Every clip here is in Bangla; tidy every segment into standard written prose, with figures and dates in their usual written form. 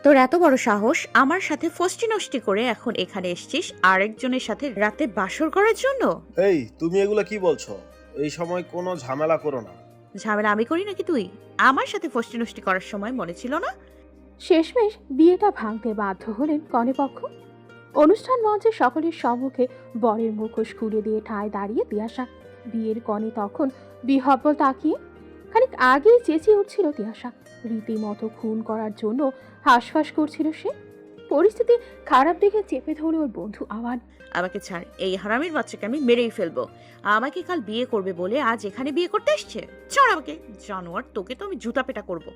তোর এত বড় সাহস আমার সাথে ফষ্টি নষ্টি করে এখন এখানে এসেছিস আরেকজনের সাথে রাতে বাসর করার জন্য? এই তুমি এগুলো কি বলছো? এই সময় কোনো ঝামেলা করো না। ঝামেলা আমি করি নাকি তুই? আমার সাথে ফষ্টি নষ্টি করার সময় মনে ছিল না? শেষমেশ বিয়েটা ভাঙতে বাধ্য হলেন কনেপক্ষ। অনুষ্ঠান মঞ্চে সকলের সম্মুখে বরের মুখোশ খুলে দিয়ে ঠায় দাঁড়িয়ে তিয়াশা। বিয়ের কনে তখন বিহ্বল তাকিয়ে খানিক আগেই চেঁচিয়ে উঠছিল তিয়াশা। রীতিমতো খুন করার জন্য হাঁসফাঁস করছিল সে। পরিস্থিতি খারাপ দেখে চেপে ধরল ওর বন্ধু আওয়ান। আমাকে ছাড়, এই হারামির বাচ্চাকে আমি মেরেই ফেলবো। আমাকে কাল বিয়ে করবে বলে আজ এখানে বিয়ে করতে এসছে। ছাড় আমাকে, জানোয়ার, তোকে তো আমি জুতা পেটা করবো।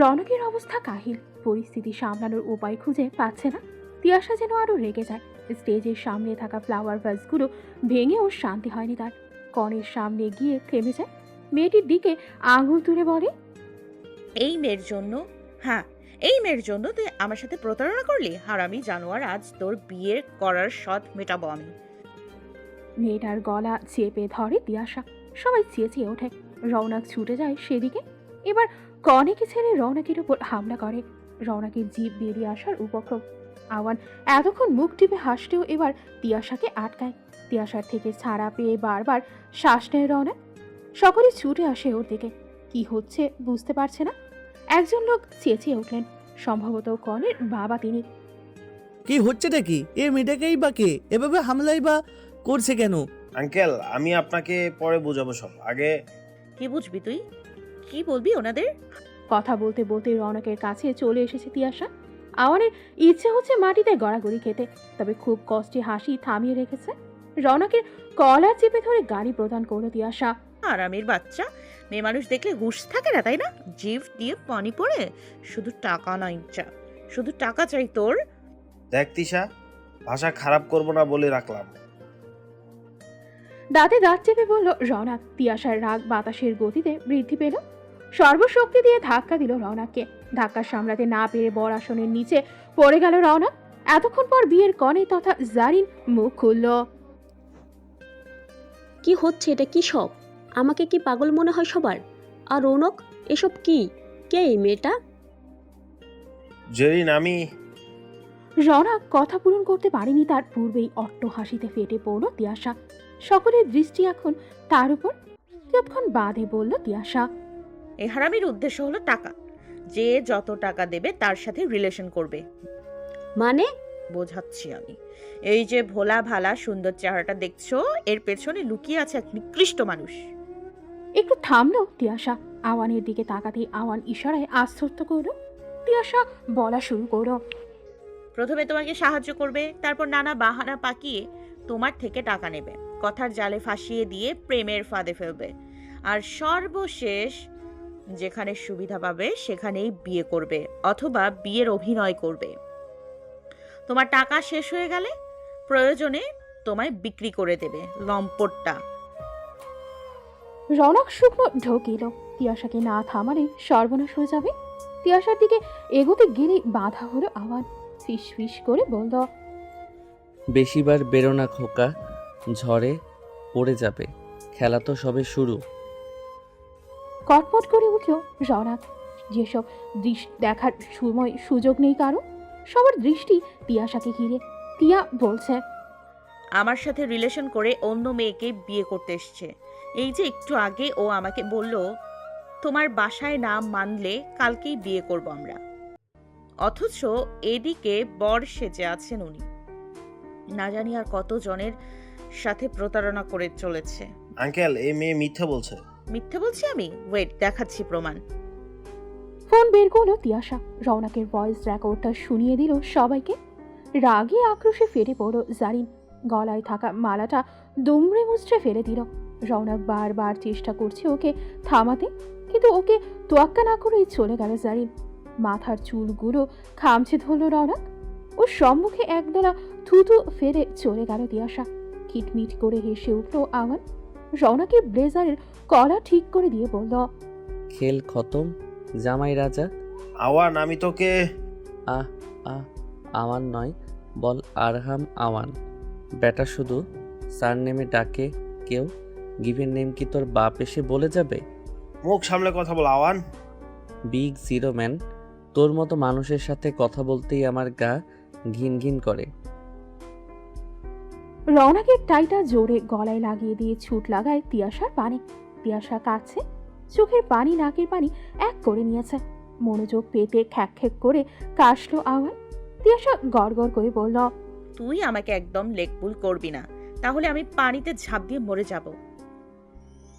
রনকের অবস্থা কাহিল, পরিস্থিতি সামলানোর উপায় খুঁজে পাচ্ছে না। তিয়াশা যেন আরো রেগে যায়। স্টেজের সামনে থাকা ফ্লাওয়ার ভাসগুলো ভেঙে ওর শান্তি হয়নি তার। কনের সামনে গিয়ে থেমে যায়, মেয়েটির দিকে আঙুল তুলে বলে, এই মেয়ের জন্য, হ্যাঁ, এই মেয়ের জন্য তুই আমার সাথে প্রতারণা করলি? হারামি জানোয়ার, আজ তোর বিয়ে করার স্বাদ মেটাবো আমি। মেয়েটার গলা চেপে ধরে তিয়াশা। সবাই চেঁচিয়ে ওঠে। রৌনক ছুটে যায় সেদিকে। এবার কনেকে ছেড়ে রৌনকের উপর হামলা করে। রৌনকের জিভ বেরিয়ে আসার উপক্রম। আওয়ান এতক্ষণ মুখ টিপে হাসলেও এবার তিয়াশাকে আটকায়। তিয়াশার থেকে ছাড়া পেয়ে বারবার শ্বাস নেয় রৌনক। সকলে ছুটে আসে ওর দিকে। কি হচ্ছে বুঝতে পারছে না। একজন লোক চেঁচিয়ে উঠলেন, সম্ভবত কনের বাবা তিনি। কি হচ্ছেটা কি? এ মেয়েটাকেই বা কে এভাবে হামলাই বা করছে কেন? আঙ্কেল, আমি আপনাকে পরে বোঝাবো সব। আগে কি বুঝবি তুই? কি বলবি ওনাদের? কথা বলতে বলতে রৌনকের কাছে চলে এসেছে তিয়াশা। আওয়ানের ইচ্ছে হচ্ছে মাটিতে গড়াগড়ি খেতে, তবে খুব কষ্টে হাসি থামিয়ে রেখেছে। রৌনকের কলার চেপে ধরে গাড়ি প্রদান করলো তিয়াশা। হারামির বাচ্চা, মেয়ে মানুষ দেখলে হুঁশ থাকে না, তাই না? জিভ দিয়ে পানি পড়ে। শুধু টাকা না, ইচ্ছা, শুধু টাকা চাই তোর। দেখ তিশা, ভাষা খারাপ করবো না বলে রাখলাম। দাঁতে দাঁত চেপে বলল রৌনক। তিয়াশার রাগ বাতাসের গতিতে বৃদ্ধি পেল। সর্বশক্তি দিয়ে ধাক্কা দিল রৌনককে। ধাক্কা সামলাতে না পেরে বর আসনের নিচে পড়ে গেল রৌনক। এতক্ষণ পর বিয়ের কনে তথা জারিন মুখ খুলল। কি হচ্ছে এটা? কি সব? আমাকে কি পাগল মনে হয় সবার? আর রৌনক, এসব কি? কে এই মেয়েটা? জেরিন, আমি রৌনক কথা পূরণ করতে পারেনি, তার পূর্বেই অট্ট হাসিতে ফেটে পড়ল তিয়াশা। সকলের দৃষ্টি এখন তার উপর। তৎক্ষণ বাদে বলল তিয়াশা, এই হারামির উদ্দেশ্য হলো টাকা। যে যত টাকা দেবে তার সাথে রিলেশন করবে। মানে? বোঝাচ্ছি আমি। এই যে ভোলা ভালা সুন্দর চেহারাটা দেখছো, এর পেছনে লুকিয়ে আছে এক নিকৃষ্ট মানুষ। একটু থামলো তিয়াশা। আওয়ানের দিকে তাকাতেই আওয়ান ইশারায় আশ্বস্ত করলো। তিয়াশা বলা শুরু করলো, প্রথমে তোমাকে সাহায্য করবে, তারপর নানা বাহানা পাকিয়ে তোমার থেকে টাকা নেবে, কথার জালে ফাঁসিয়ে দিয়ে প্রেমের ফাঁদে ফেলবে, আর সর্বশেষ যেখানে সুবিধা পাবে সেখানেই বিয়ে করবে অথবা বিয়ের অভিনয় করবে। তোমার টাকা শেষ হয়ে গেলে প্রয়োজনে তোমায় বিক্রি করে দেবে, লম্পটটা। রৌনক শুকনো ঢোকিল। তিয়াশাকে না থামালে সর্বনাশ হয়ে যাবে। তিয়াশার দিকে এগোতে গেলেই বাধা হলো আওয়ান। ফিস ফিস করে বলল, বেশিবার বেরো না খোকা, ঝড়ে পড়ে যাবে। খেলা তো সবে শুরু। কটমট করে উঠল রৌনক। যেসব দৃশ্য দেখার সময় সুযোগ নেই কারো। সবার দৃষ্টি তিয়াশাকে ঘিরে। তিয়া বলছে, আমার সাথে রিলেশন করে অন্য মেয়েকে বিয়ে করতে এসছে। এই যে একটু আগে ও আমাকে বলল তোমার বাসায় না মানলে কালকেই বিয়ে করব আমরা, অথচ এদিকে বর সেজে আছেন উনি। না জানি আর কত জনের সাথে প্রতারণা করে চলেছে। আঙ্কেল, এই মেয়ে মিথ্যা বলছে। মিথ্যে বলছি আমি? ওয়েট, দেখাচ্ছি প্রমাণ। ফোন বের করলো তিয়াশা। রৌনকের ভয়েস রেকর্ডটা শুনিয়ে দিল সবাইকে। রাগে আক্রোশে ফেটে পড়ল জারিন। গলায় থাকা মালাটা দুমড়ে মুচড়ে ফেলে দিল। রৌনক বারবার চেষ্টা করছে ওকে থামাতে, কিন্তু ওকে তোয়াক্কা না করেই চলে গেল জারিন। মাথার চুলগুলো খামছে ধরল রৌনক। ওর সম্মুখে একদলা থুতু ফেলে চলে গেল তিয়াশা। খিটমিট করে হেসে উঠল আওয়ান। রৌনকের ব্লেজারের কলা ঠিক করে দিয়ে বলল, খেল খতম জামাই রাজা। আওয়ান, আমি তোকে আহ আহ আওয়ান নয়, বল আরহাম আওয়ান। বেটা শুধু স্যার নেমে ডাকে কেউ। গিভেন নেম কি তোর বাপ এসে বলে যাবে? মুখ সামলে কথা বল আওয়ান। বিগ জিরো ম্যান, তোর মতো মানুষের সাথে কথা বলতেই আমার গা ঘিন ঘিন করে। রৌনকের টাইটা জোরে গলায় লাগিয়ে দিয়ে ছুট লাগায় তিয়াশার পানি। তিয়াশা কাঁদছে, চোখের পানি নাকের পানি এক করে নিয়েছে। মনোযোগ পেতে খ্যাক খ্যাক করে কাশলো আওয়ান। তিয়াশা গড়গড় করে বলল, তুই আমাকে একদম লেকপুল করবি না, তাহলে আমি পানিতে ঝাঁপ দিয়ে মরে যাব।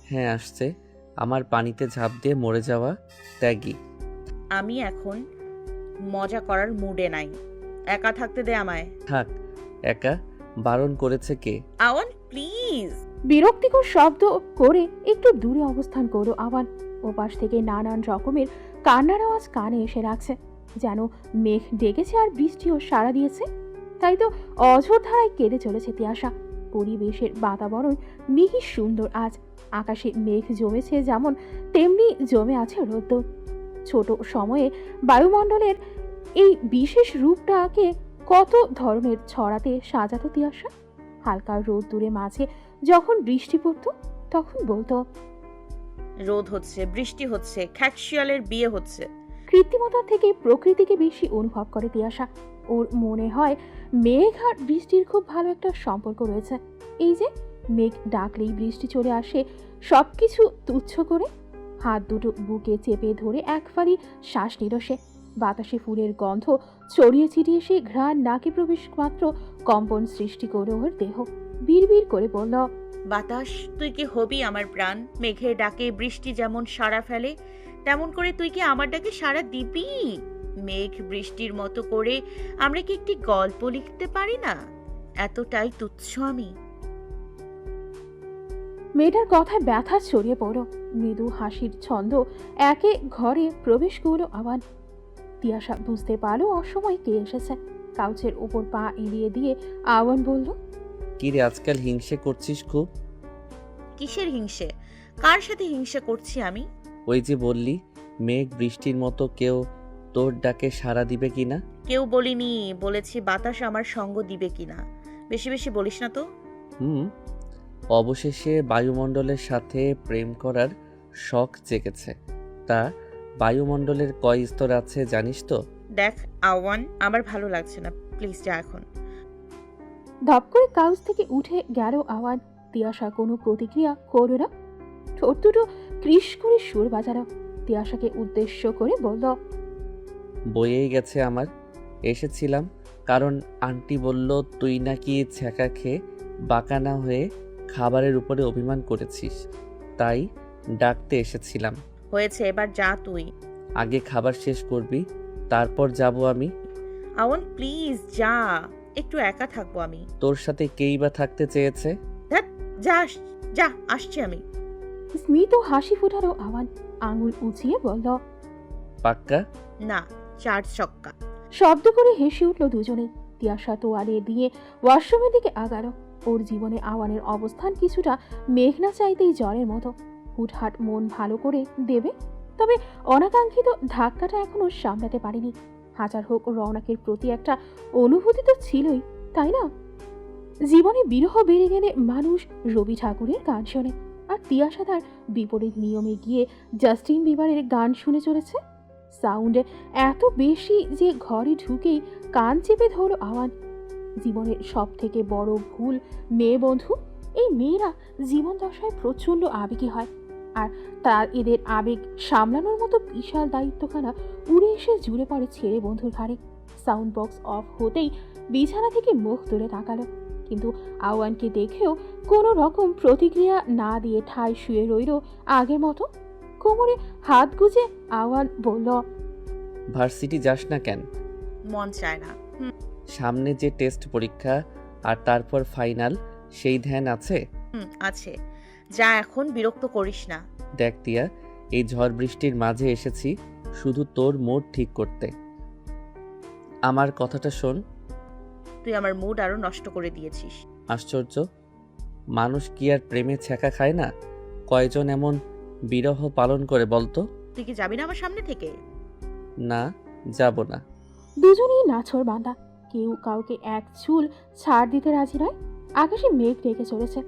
হ্যাঁ আসছে আমার পানিতে ঝাঁপ দিয়ে মরে যাওয়া ত্যাগী। আমি এখন মজা করার মুডে নাই, একা থাকতে দে আমায়। থাক একা, বারণ করেছে কে? আওয়ান প্লিজ। বিরক্তিকর শব্দ করে একটু দূরে অবস্থান করলো আওয়ান। ওপাশ থেকে নানান রকমের কান্নার আওয়াজ কানে এসে লাগছে, যেন মেঘ ডেকেছে আর বৃষ্টিও সাড়া দিয়েছে। তাই তো অঝোর ধারায় কেঁদে চলেছে তিয়াশা। পরিবেশের বাতাবরণ মিহি সুন্দর আজ। আকাশে মেঘ জমেছে যেমন, তেমনি জমে আছে রোদ্দুর। ছোট সময়ে বায়ুমণ্ডলের এই বিশেষ রূপটাকে কত ধরনের ছড়াতে সাজাতো তিয়াশা। হালকা রোদ্দুরে মাঝে যখন বৃষ্টি পড়তো তখন বলতো, রোদ হচ্ছে, বৃষ্টি হচ্ছে, খ্যাকশিয়ালের বিয়ে হচ্ছে। কৃত্রিমতার থেকে প্রকৃতিকে বেশি অনুভব করে তিয়াশা। ওর মনে হয় মেঘ আর বৃষ্টির খুব ভালো একটা সম্পর্ক রয়েছে। এই যে মেঘ ডাকলেই বৃষ্টি চলে আসে সবকিছু তুচ্ছ করে। হাত দুটো বুকে চেপে ধরে এক ফালি শ্বাস নিল সে। বাতাসে ফুলের গন্ধ ছড়িয়ে ছিটিয়ে সে ঘ্রাণ নাকে প্রবেশ মাত্র কম্পন সৃষ্টি করে ওর দেহ। বিড়বিড় করে বলল, বাতাস তুই কি হবি আমার প্রাণ? মেঘের ডাকে বৃষ্টি যেমন সাড়া ফেলে, তেমন করে তুই কি আমার ডাকে সাড়া দিবি? মেঘ বৃষ্টির মতো করে আমরা কি একটি গল্প লিখতে পারি না? এতটাই তুচ্ছ আমি। মেয়েটার কথায় ব্যথা ছড়িয়ে পড়ল। মৃদু হাসির ছন্দ একে ঘরে প্রবেশ করলো আবার। তিয়াশা বুঝতে পারলো অসময় কে এসেছে। কাউচের ওপর পা এড়িয়ে দিয়ে আওয়ান বলল, কি রে আজকাল হিংসে করছিস খুব? কিসের হিংসে? কার সাথে হিংসা করছি আমি? ওই যে বললি মেঘ বৃষ্টির মতো, কেউ তোর ডাকে সাড়া দিবে কিনা? কেউ বলিনি, বলেছি বাতাস আমার সঙ্গ দিবে কিনা। বেশি বেশি বলিস না তো। অবশেষে বায়ুমণ্ডলের সাথে প্রেম করার শখ জেগেছে। তা বায়ুমণ্ডলের কয় স্তর আছে জানিস তো? দেখ আওয়ান, আমার ভালো লাগছে না, প্লিজ যা এখন। ধপ করে কাউচ থেকে উঠে গেল আওয়ান। তিয়াশা কোনো প্রতিক্রিয়া করল না। ঠোঁট দুটো ক্রিস করে সুর বাজালো। তিয়াশাকে উদ্দেশ্য করে বলল, বয়েই গেছে আমার। এসেছিলাম কারণ আন্টি বলল তুই নাকি ছ্যাঁকা খেয়ে বাঁকা না হয়ে খাবারের উপরে অভিমান করেছিস, তাই ডাকতে এসেছিলাম। হয়েছে, এবার যা তুই। আগে খাবার শেষ করবি, তারপর যাব আমি। আওয়ান প্লিজ যা, একটু একা থাকবো আমি। তোর সাথে কেই বা থাকতে চেয়েছে? ধ্যাৎ, যা যা, আসছি আমি। স্মিত হাসি ফোটালো আওয়ান। আঙুল উঁচিয়ে বলল, পাক্কা? না, 4 ছক্কা। শব্দ করে হেসে উঠল দুজনে। তিয়াশা তোয়ালে দিয়ে ওয়াশরুমের দিকে আগালো। ওর জীবনে আওয়ানের অবস্থান কিছুটা মেঘনা চাইতেই জ্বরের মতো। হুটহাট মন ভালো করে দেবে, তবে অনাকাঙ্ক্ষিত ধাক্কাটা এখনো সামলাতে পারেনি। হাজার হোক রৌনকের প্রতি একটা অনুভূতি তো ছিলই, তাই না? জীবনে বিরহ বেড়ে গেলে মানুষ রবি ঠাকুরের গান শোনে, আর তিয়াশা তার বিপরীত নিয়মে গিয়ে জাস্টিন বিবারের গান শুনে চলেছে। সাউন্ডে এত বেশি যে ঘরে ঢুকেই কান চেপে ধরো আওয়ান। জীবনের সব থেকে বড় ভুল মেয়ে বন্ধু। এই মেয়েরা জীবন দশায় প্রচণ্ড আবেগী হয়, আর তার এদের আবেগ সামলানোর মতো বিশাল দায়িত্বখানা উড়ে এসে জুড়ে পড়ে ছেড়ে বন্ধুর ঘাড়ে। সাউন্ড বক্স অফ হতেই বিছানা থেকে মুখ তুলে তাকালো, কিন্তু আওয়ানকে দেখেও কোনো রকম প্রতিক্রিয়া না দিয়ে ঠায় শুয়ে রইল আগের মতো। কোমরে হাত গুজে আওয়ান বলল, ভার্সিটি যাস না কেন? মন চায় না। সামনে যে টেস্ট পরীক্ষা আর তারপর ফাইনাল, সেই ধ্যান আছে? আছে। যা এখন, বিরক্ত করিস না। দেখ তিয়া, এই ঝড় বৃষ্টির মাঝে এসেছি শুধু তোর মুড ঠিক করতে। আমার কথাটা শোন। তুই আমার মুড আরো নষ্ট করে দিয়েছিস। আশ্চর্য, মানুষ কি আর প্রেমে ছ্যাঁকা খায় না? কয়জন এমন বিরহ পালন করে বলতো? তুই কি যাবি না আমার সামনে থেকে? না, যাব না। দুজনেই নাছর বাঁধা, কেউ কাউকে এক চুল ছাড় দিতে রাজি নয়। আকাশে মেঘ ডেকে চলেছে,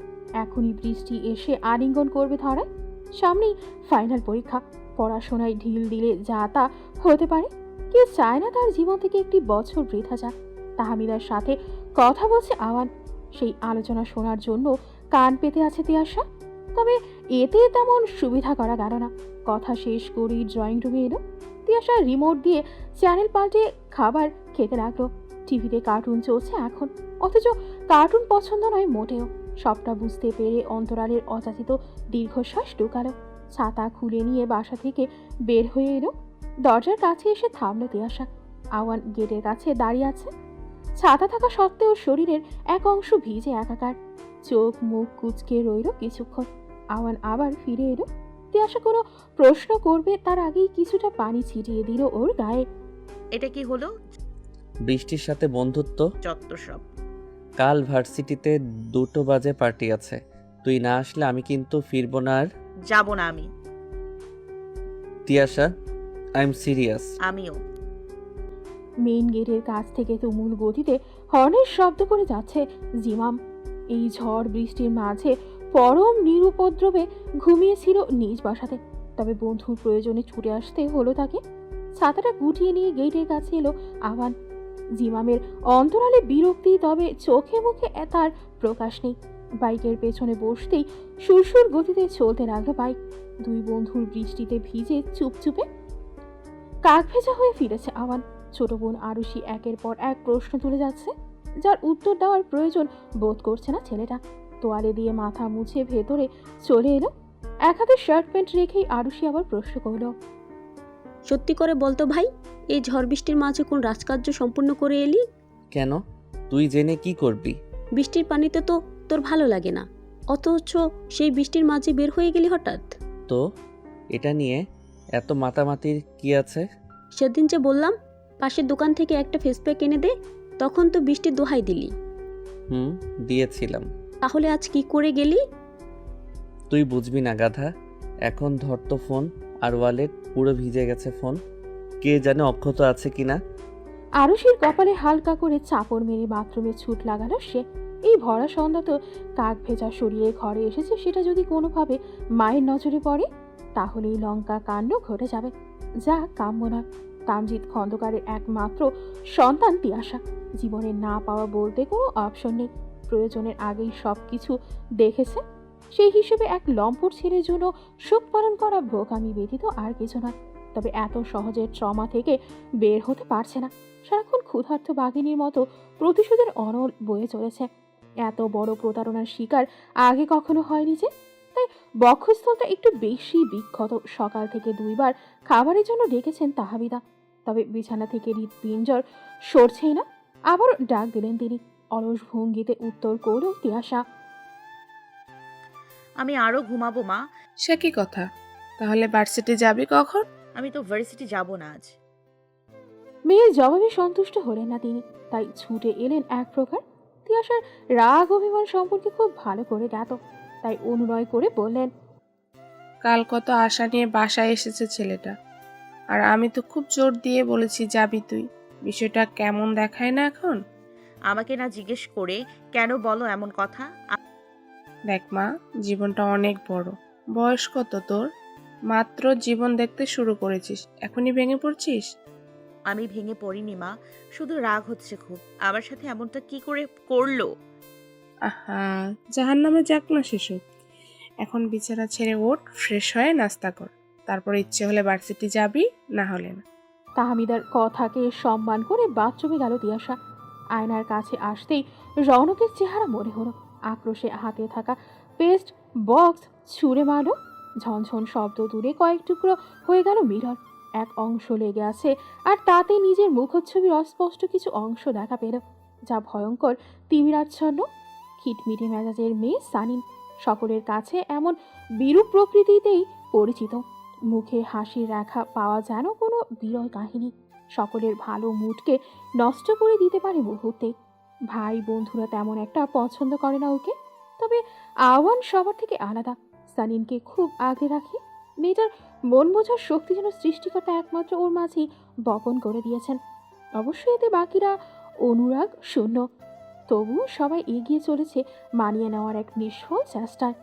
এখনই বৃষ্টি এসে আলিঙ্গন করবে ধরায়। সামনেই ফাইনাল পরীক্ষা। পড়াশোনায় ঢিল দিলে যা তা হতে পারে। কেউ চায় না তার জীবন থেকে একটি বছর বৃথা যাক। তাহমিদার সাথে কথা বলছে আওয়ান, সেই আলোচনা শোনার জন্য কান পেতে আছে তিয়াশা। তবে এতে তেমন সুবিধা করা গেল না। কথা শেষ করেই ড্রয়িং রুমে এলো। তিয়াশা রিমোট দিয়ে চ্যানেল পাল্টে খাবার খেতে লাগলো। টিভিতে কার্টুন চলছে এখন, অথচ কার্টুন পছন্দ নয় মোটেও। সবটা বুঝতে পেরে অন্তরালের অযাচিত দীর্ঘশ্বাস ঢুকালো। ছাতা খুলে নিয়ে বাসা থেকে বের হয়ে এলো। দরজার কাছে এসে থামলো তিয়াশা। আওয়ান গেটের কাছে দাঁড়িয়ে আছে। ছাতা থাকা সত্ত্বেও শরীরের এক অংশ ভিজে একাকার। চোখ মুখ কুঁচকে রইল কিছুক্ষণ। আওয়ান আবার ফিরে এলো। তিয়াশা কোনো প্রশ্ন করবে তার আগেই কিছুটা পানি ছিটিয়ে দিল ওর গায়ে। এটা কি হলো? বৃষ্টির সাথে বন্ধুত্ব। চত্বর সব। কাল ভার্সিটিতে 2টো বাজে পার্টি আছে, তুই না আসলে আমি কিন্তু ফিরবো না আর। যাব না আমি। Tiyasha, I am serious. আমিও। মেইন গেটের কাছ থেকে তুমুল গতিতে হর্নের শব্দ করে যাচ্ছে জিমাম। এই ঝড় বৃষ্টির মাঝে পরম নিরুপদ্রবে ঘুমিয়েছিল নিজ বাসাতে। তবে বন্ধুর প্রয়োজনে ছুটে আসতে হলো তাকে। ছাতাটা গুটিয়ে নিয়ে গেটের কাছে এলো আওয়ান। জিমামের অন্তরালে বিরক্তি, তবে চোখে মুখে তার প্রকাশ নেই। বাইকের পেছনে বসতেই সুরসুর গতিতে চলতে লাগলো বাইক। দুই বন্ধুর বৃষ্টিতে ভিজে চুপচুপে কাক ভেজা হয়ে ফিরেছে আওয়ান। ছোট বোন আরুষি একের পর এক প্রশ্ন তুলে যাচ্ছে, যার উত্তর দেওয়ার প্রয়োজন বোধ করছে না ছেলেটা। তোয়ালে দিয়ে মাথা মুছে ভেতরে চলে এলো। এক হাতে শার্ট প্যান্ট রেখেই আরুষি আবার প্রশ্ন করলো, সত্যি করে বলতো ভাই, এই ঝড় বৃষ্টির মাঝে কোন রাজকার্য সম্পূর্ণ করে এলি? কেন? তুই জেনে কি করবি? বৃষ্টির পানিতে তো তোর ভালো লাগে না, অথচ সেই বৃষ্টির মাঝে বের হয়ে গেলি হঠাৎ। তো এটা নিয়ে এত মাতামাতির কি আছে? সেদিন যে বললাম পাশের দোকান থেকে একটা ফেস প্যাক এনে দে, তখন তো বৃষ্টির দোহাই দিলি। দিয়েছিলাম। তাহলে আজ কি করে গেলি? তুই বুঝবি না গাধা। এখন ধর তো ফোন আর ওয়ালেট, পুরো ভিজে গেছে ফোন, কে জানে অক্ষত আছে কিনা। আরুষির কপালে হালকা করে চাপড় মেরে বাথরুমে ছুট লাগালো সে। এই ভরা সন্ধ্যা তো কাক ভেজা শরীরে ঘরে এসেছে, সেটা যদি কোনোভাবে মায়ের নজরে পড়ে তাহলেই লঙ্কা কাণ্ড ঘটে যাবে, যা কাম্য নয়। তামজিৎ খন্দকারের একমাত্র সন্তান তিয়াশা। জীবনে না পাওয়া বলতে কোনো অপশন নেই। প্রয়োজনের আগেই সব কিছু দেখেছে। সেই হিসেবে এক লম্পট ছেলের জন্য শোক পালন করা বোকামি ব্যতীত আর কিছু নয়। তবে এত সহজে ট্রমা থেকে বের হতে পারছে না। সারাক্ষণ ক্ষুধার্ত বাঘিনীর মতো প্রতিশোধের অনল বয়ে চলেছে। এত বড় প্রতারণার শিকার আগে কখনো হয়নি যে, তাই বক্ষস্থলটা একটু বেশি বিক্ষত। সকাল থেকে 2বার খাবারের জন্য ডেকেছেন তাহমিদা, তবে বিছানা থেকে হৃৎপিঞ্জর সরছেই না। আবারও ডাক দিলেন তিনি। অলস ভঙ্গিতে উত্তর করল তিয়াশা, আমি আরো ঘুমাবো মা। সে কি কথা? তাহলে ভার্সিটি যাবি কখন? আমি তো ভার্সিটি যাব না আজ। মেয়ের জবাবে সন্তুষ্ট হলেন না তিনি, তাই ছুটে এলেন এক প্রকার। তিয়াশার রাগ অভিমান সম্পর্কে খুব ভালো করে জ্ঞাত, তাই অনুনয় করে বললেন, কাল কত আশা নিয়ে বাসায় এসেছে ছেলেটা, আর আমি তো খুব জোর দিয়ে বলেছি যাবি তুই। বিষয়টা কেমন দেখায় না এখন? আমাকে না জিজ্ঞেস করে কেন বলো এমন কথা? দেখ মা, জীবনটা অনেক বড়। বয়স কত তোর? মাত্র জীবন দেখতে শুরু করেছিস, এখনই ভেঙে পড়ছিস? আমি ভেঙে পড়িনি মা, শুধু রাগ হচ্ছে খুব। আমার সাথে এমনটা কি করে করলো? আহা, জাহান্নামে যাক না শিশু। এখন বিছানা ছেড়ে ওঠ, ফ্রেশ হয়ে নাস্তা কর, তারপর ইচ্ছে হলে ভার্সিটি যাবি, না হলে না। তাহমিদার কথাকে সম্মান করে বাথরুমে গেল তিয়াশা। আয়নার কাছে আসতেই রৌনকের চেহারা মনে হলো। আক্রোশে হাতে থাকা পেস্ট বক্স ছুঁড়ে মারল। ঝনঝন শব্দ দূরে কয়েক টুকরো হয়ে গেল মিরর। এক অংশ লেগে আছে, আর তাতে নিজের মুখচ্ছবির অস্পষ্ট কিছু অংশ দেখা পেল, যা ভয়ঙ্কর তিমিরাচ্ছন্ন। খিটমিটে মেজাজের মেয়ে সানিম, সকলের কাছে এমন বিরূপ প্রকৃতিতেই পরিচিত। মুখে হাসির রেখা পাওয়া যেন কোনো বিরল কাহিনী, সকলের ভালো মুডকে নষ্ট করে দিতে পারে মুহূর্তে। ভাই বন্ধুরা তেমন একটা পছন্দ করে না ওকে, তবে আওয়ান সবার থেকে আলাদা। সানিমকে খুব আগলে রাখে। মেয়েটার মন বোঝার শক্তি যেন সৃষ্টিকর্তা একমাত্র ওর মাঝেই বপন করে দিয়েছেন। অবশ্যই এতে বাকিরা অনুরাগ শূন্য, তবুও সবাই এগিয়ে চলেছে মানিয়ে নেওয়ার এক নিষ্ফল চেষ্টায়।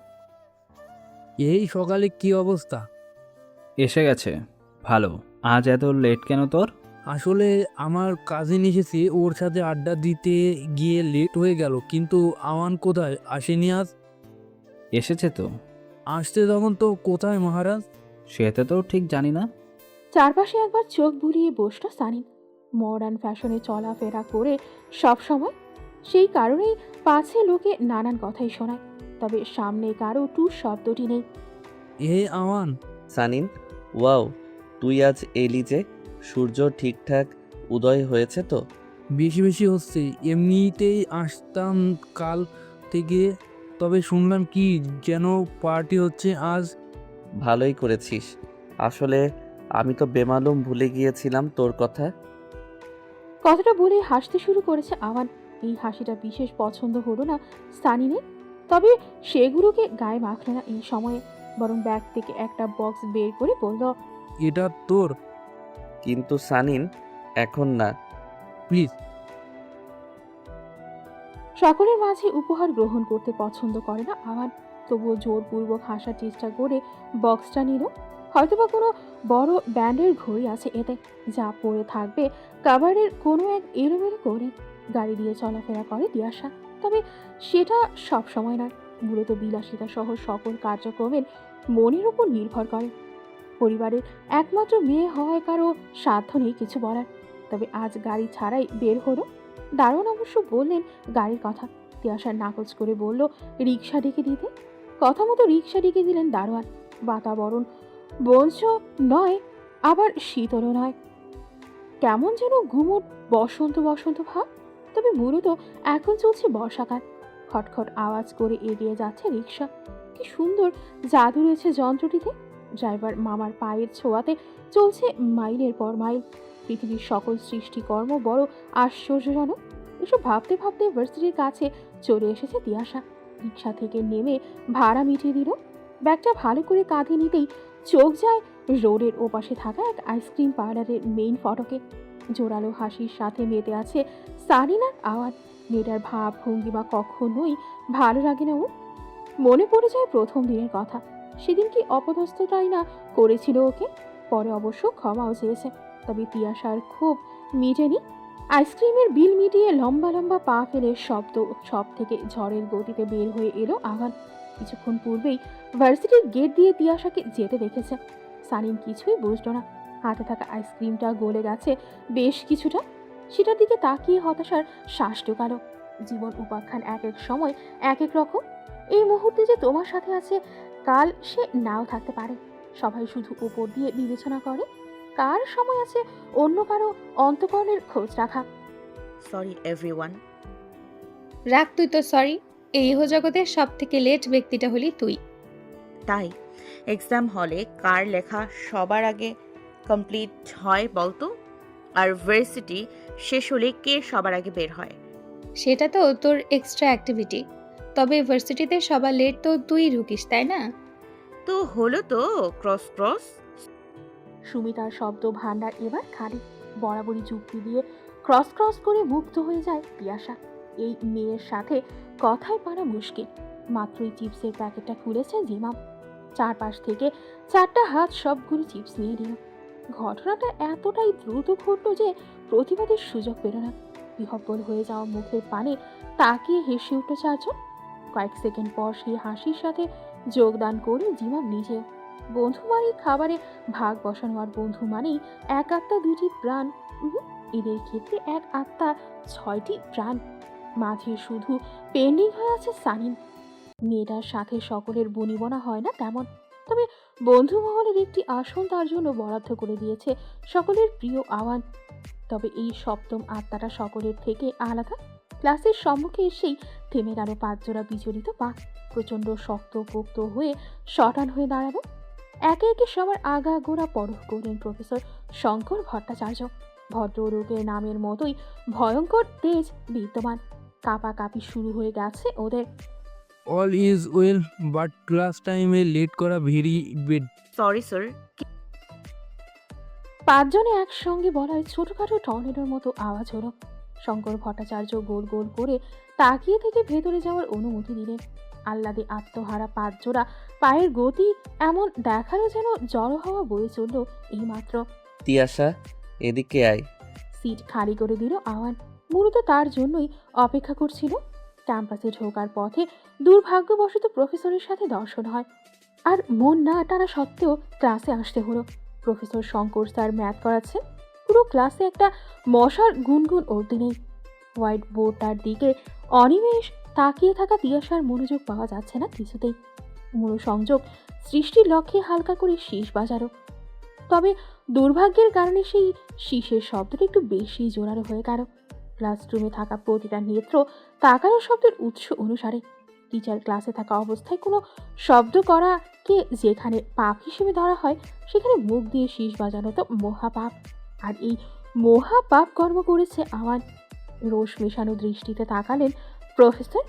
এই সকালে কি অবস্থা? এসে গেছে। ভালো। আজ এত লেট কেন তোর? আসলে আমার কাজিন এসেছে, ওর সাথে আড্ডা দিতে গিয়ে লেট হয়ে গেল, কিন্তু আমান কোথায় আসেনি আজ? এসেছে তো। আসতে তখন তো কোথায় মহারাজ? সেটা তো ঠিক জানি না। চারপাশে একবার চোখ বুলিয়ে বসল সানিম। মডার্ন ফ্যাশনে চলাফেরা করে সব সময়, সেই কারণেই পাছে লোকে নানান কথাই শোনায়, তবে সামনে কারো টুর শব্দটি নেই। এ আমান, সানিন, ওয়াও, তুই আজ এলি যে? সূর্য ঠিকঠাক উদয় হয়েছে তো? বেশি বেশি হচ্ছে, এমনিতেই আসতাম কাল থেকে, তবে শুনলাম কি যেন পার্টি হচ্ছে আজ। ভালোই করেছিস। আসলে আমি তো বেমালুম ভুলে গিয়েছিলাম তোর কথা। কথাটা বলে হাসতে শুরু করেছে আওয়ান। এই হাসিটা বিশেষ পছন্দ হলো না সানিনের, তবে সেগুলোকে গায়ে মাখল না এই সময়ে, বরং ব্যাগ থেকে একটা বক্স বের করে বলল, এটা তোর? কিন্তু সানিন, এখন না। প্লিজ। সকলের মাঝে উপহার গ্রহণ করতে পছন্দ করে না আওয়ান, তবুও জোরপূর্বক হাসার চেষ্টা করে বক্সটা নিল। হয়তোবা কোনো বড় ব্যান্ডের ঘড়ি আছে এতে, যা পরে থাকবে কাভারের কোনো এক এলোমেলো করে। গাড়ি দিয়ে চলাফেরা করে তিয়াশা, তবে সেটা সব সময় নয়, মূলত বিলাসিতা সহ সকল কার্যক্রমের মনের উপর নির্ভর করে। পরিবারের একমাত্র মেয়ে হওয়ায় কারো সাধ্য নেই কিছু বলার, তবে আজ গাড়ি ছাড়াই বের হলো। দারোয়ান অবশ্য বললেন গাড়ির কথা। তিয়াশা নাকচ করে বলল রিক্সা ডেকে দিতে। কথা মতো রিক্সা ডেকে দিলেন দারোয়ান। বাতাবরণ বঞ্চ নয়, আবার শীতলও নয়, কেমন যেন ঘুমট বসন্ত বসন্ত ভাব, তবে মূলত এখন চলছে বর্ষাকাল। খটখট আওয়াজ করে এগিয়ে যাচ্ছে রিক্সা। কি সুন্দর জাদু রয়েছে যন্ত্রটিতে। ড্রাইভার মামার পায়ের ছোঁয়াতে চলছে মাইলের পর মাইল। পৃথিবীর সকল সৃষ্টিকর্ম বড় আশ্চর্যজনক। এসব ভাবতে ভাবতে ভার্সিটির কাছে চলে এসেছে তিয়াশা। রিক্সা থেকে নেমে ভাড়া মিটিয়ে দিল। ব্যাগটা ভালো করে কাঁধে নিতেই চোখ যায় রোডের ওপাশে থাকা এক আইসক্রিম পার্লারের মেইন ফটকে। জোরালো হাসির সাথে মেতে আছে সানিনার আওয়াজ। মেয়েটার ভাব ভঙ্গিমা কখনোই ভালো লাগে না ওর। মনে পড়ে যায় প্রথম দিনের কথা। সেদিন কি অপদস্থতাই না করেছিল ওকে। পরে অবশ্য ক্ষমাও চেয়েছে, তবে তিয়াশার খুব মিটেনি। আইসক্রিমের বিল মিটিয়ে লম্বা লম্বা পা ফেলে সব থেকে ঝড়ের গতিতে বের হয়ে এলো আগান। কিছুক্ষণ পূর্বেই ভার্সিটির গেট দিয়ে তিয়াশাকে যেতে দেখেছে। সানিম কিছুই বুঝলো না। হাতে থাকা আইসক্রিমটা গলে গেছে বেশ কিছুটা। সেটার দিকে তাকিয়ে হতাশার শ্বাস ঢোকালো। জীবন উপাখ্যান এক এক সময় এক এক রকম। এই মুহূর্তে যে তোমার সাথে আছে, কাল সে নাও থাকতে পারে। সবাই শুধু উপর দিয়ে বিবেচনা করে, কার সময় আছে অন্য কারো অন্তকরণের খোঁজ রাখা। Sorry everyone. রাখ তুই তো সরি, এই ইহজগতের সব থেকে লেট ব্যক্তিটা হলি তুই। তাই এক্সাম হলে কার লেখা সবার আগে কমপ্লিট হয় বলতো? আর ভার্সিটি শেষ হলে কে সবার আগে বের হয়? সেটা তো তোর এক্সট্রা অ্যাক্টিভিটি, তবে ইউনিভার্সিটিতে সবার লেট তো তুই ঢুকিস, তাই না? তো হলো তো, ক্রস ক্রস। সুমিতার শব্দ ভাণ্ডার এবার খালি। বরাবরই যুক্তি দিয়ে ক্রস ক্রস করে মুগ্ধ হয়ে যায় তিয়াশা। এই মেয়ের সাথে কথায় পারা মুশকিল। মাত্রই চিপসের প্যাকেটটা খুলেছে জিমাম। চারপাশ থেকে চারটা হাত সবগুলো চিপস নিয়ে দিল। ঘটনাটা এতটাই দ্রুত ঘটল যে প্রতিবাদের সুযোগ পেল না। বিহব্বল হয়ে যাওয়া মুখের পানে তাকিয়ে হেসে উঠল চারজন। কয়েক সেকেন্ড পর সেই হাসির সাথে যোগদান করে জিমাম নিজেও। বন্ধু মানেই খাবারে ভাগ বসানো, আর বন্ধু মানেই এক আত্মা দুটি প্রাণ। এদের ক্ষেত্রে এক আত্মা ছয়টি প্রাণ। মাঝে শুধু পেন্ডিং হয়ে আছে সানিম। মেয়েটার সাথে সকলের বনিবনা হয় না তেমন, তবে বন্ধু মহলের একটি আসন তার জন্য বরাদ্দ করে দিয়েছে সকলের প্রিয় আওয়ান। তবে এই সপ্তম আত্মাটা সকলের থেকে আলাদা। ক্লাসের সম্মুখে এসেই থেমে গেল 5 জোড়া বিচলিত পা। প্রচণ্ড শক্ত পোক্ত হয়ে শটান হয়ে দাঁড়ালো। একে একে সবার আগাগোড়া পরখ করলেন প্রফেসর শঙ্কর ভট্টাচার্য। ভদ্রলোকের নামের মতোই ভয়ঙ্কর তেজ বিদ্যমান। কাঁপাকাঁপি শুরু হয়ে গেছে ওদের। All is well, but class টাইমে লেট করা ভেরি বেড। Sorry sir. 5 জনে একসঙ্গে বলায় ছোটখাটো টর্নেডোর মতো আওয়াজ হলো। শঙ্কর ভট্টাচার্য গোল গোল করে তাকিয়ে থেকে ভেতরে যাওয়ার অনুমতি দিলেন। আহ্লাদে আত্মহারা 5 জোড়া পায়ের গতি এমন দেখালো যেন জড়ো হওয়া বয়ে চলল এইমাত্র। তিয়াশা, এদিকে আয়। সিট খালি করে দিল আওয়ান। মূলত তার জন্যই অপেক্ষা করছিল। ক্যাম্পাসে ঢোকার পথে দুর্ভাগ্যবশত প্রফেসরের সাথে দর্শন হয়, আর মন না টানা সত্ত্বেও ক্লাসে আসতে হলো। প্রফেসর শঙ্কর স্যার ম্যাথ করাচ্ছেন। পুরো ক্লাসে একটা মশার গুনগুন অবধি নেই। হোয়াইট বোর্ডটার দিকে অনিমেষ তাকিয়ে থাকা তিয়াশার মনোযোগ পাওয়া যাচ্ছে না কিছুতেই। মনোসংযোগ সৃষ্টির লক্ষ্যে হালকা করে শীষ বাজারও, তবে দুর্ভাগ্যের কারণে সেই শীষের শব্দটা একটু বেশি জোরালো হয়ে গেল। ক্লাসরুমে থাকা প্রতিটা নেত্র তাকানো শব্দের উৎস অনুসারে। টিচার ক্লাসে থাকা অবস্থায় কোনো শব্দ করাকে যেখানে পাপ হিসেবে ধরা হয়, সেখানে মুখ দিয়ে শীষ বাজানো তো মহাপাপ। আর এই মহাপাপ কর্ম করেছে আওয়ান। রোষ মেশানো দৃষ্টিতে তাকালেন প্রফেসর।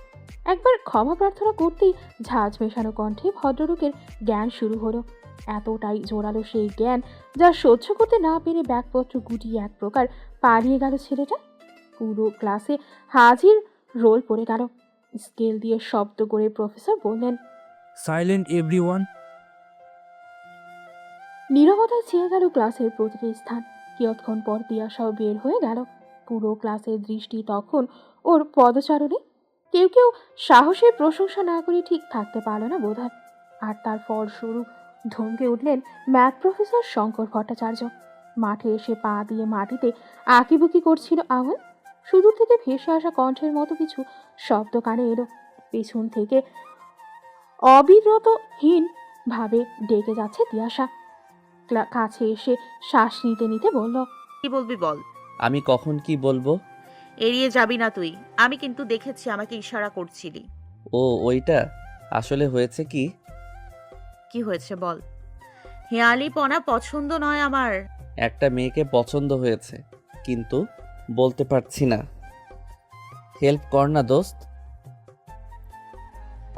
একবার ক্ষমা প্রার্থনা করতেই ঝাঁজ মেশানো কণ্ঠে ভদ্রলোকের জ্ঞান শুরু হলো। এতটাই জোরালো সেই জ্ঞান, যা সহ্য করতে না পেরে ব্যাগপত্র গুটিয়ে এক প্রকার পালিয়ে গেল ছেলেটা। পুরো ক্লাসে হাজির রোল পড়ে গেল। স্কেল দিয়ে শব্দ করে প্রফেসর বললেন, সাইলেন্ট এভরিওয়ান। নীরবতায় ছেয়ে গেল ক্লাসের প্রতিটি স্থান। কিয়ৎক্ষণ পর তিয়াশাও বের হয়ে গেল। পুরো ক্লাসের দৃষ্টি তখন ওর পদচারণে। কেউ কেউ সাহসের প্রশংসা না করে ঠিক থাকতে পারল না বোধহয়। আর তার ফলস্বরূপ ধমকে উঠলেন ম্যাথ প্রফেসর শঙ্কর ভট্টাচার্য। মাঠে এসে পা দিয়ে মাটিতে আঁকিবুকি করছিল আওয়ান। সুদূর থেকে ভেসে আসা কণ্ঠের মতো কিছু শব্দ কানে এলো। পেছন থেকে অবিরতহীন ভাবে ডেকে যাচ্ছে তিয়াশা। কাছে এসে শ্বাস নিতে নিতে বলল, কি বলবি বল। আমি কখন কি বলবো? এড়িয়ে যাবি না তুই। আমি কিন্তু দেখেছি আমাকে ইশারা করছিলি। ও ওইটা আসলে হয়েছে কি? কি হয়েছে বল। হেয়ালিপনা পছন্দ নয় আমার। একটা মেয়েকে পছন্দ হয়েছে, কিন্তু বলতে পারছি না। হেল্প কর না দোস্ত।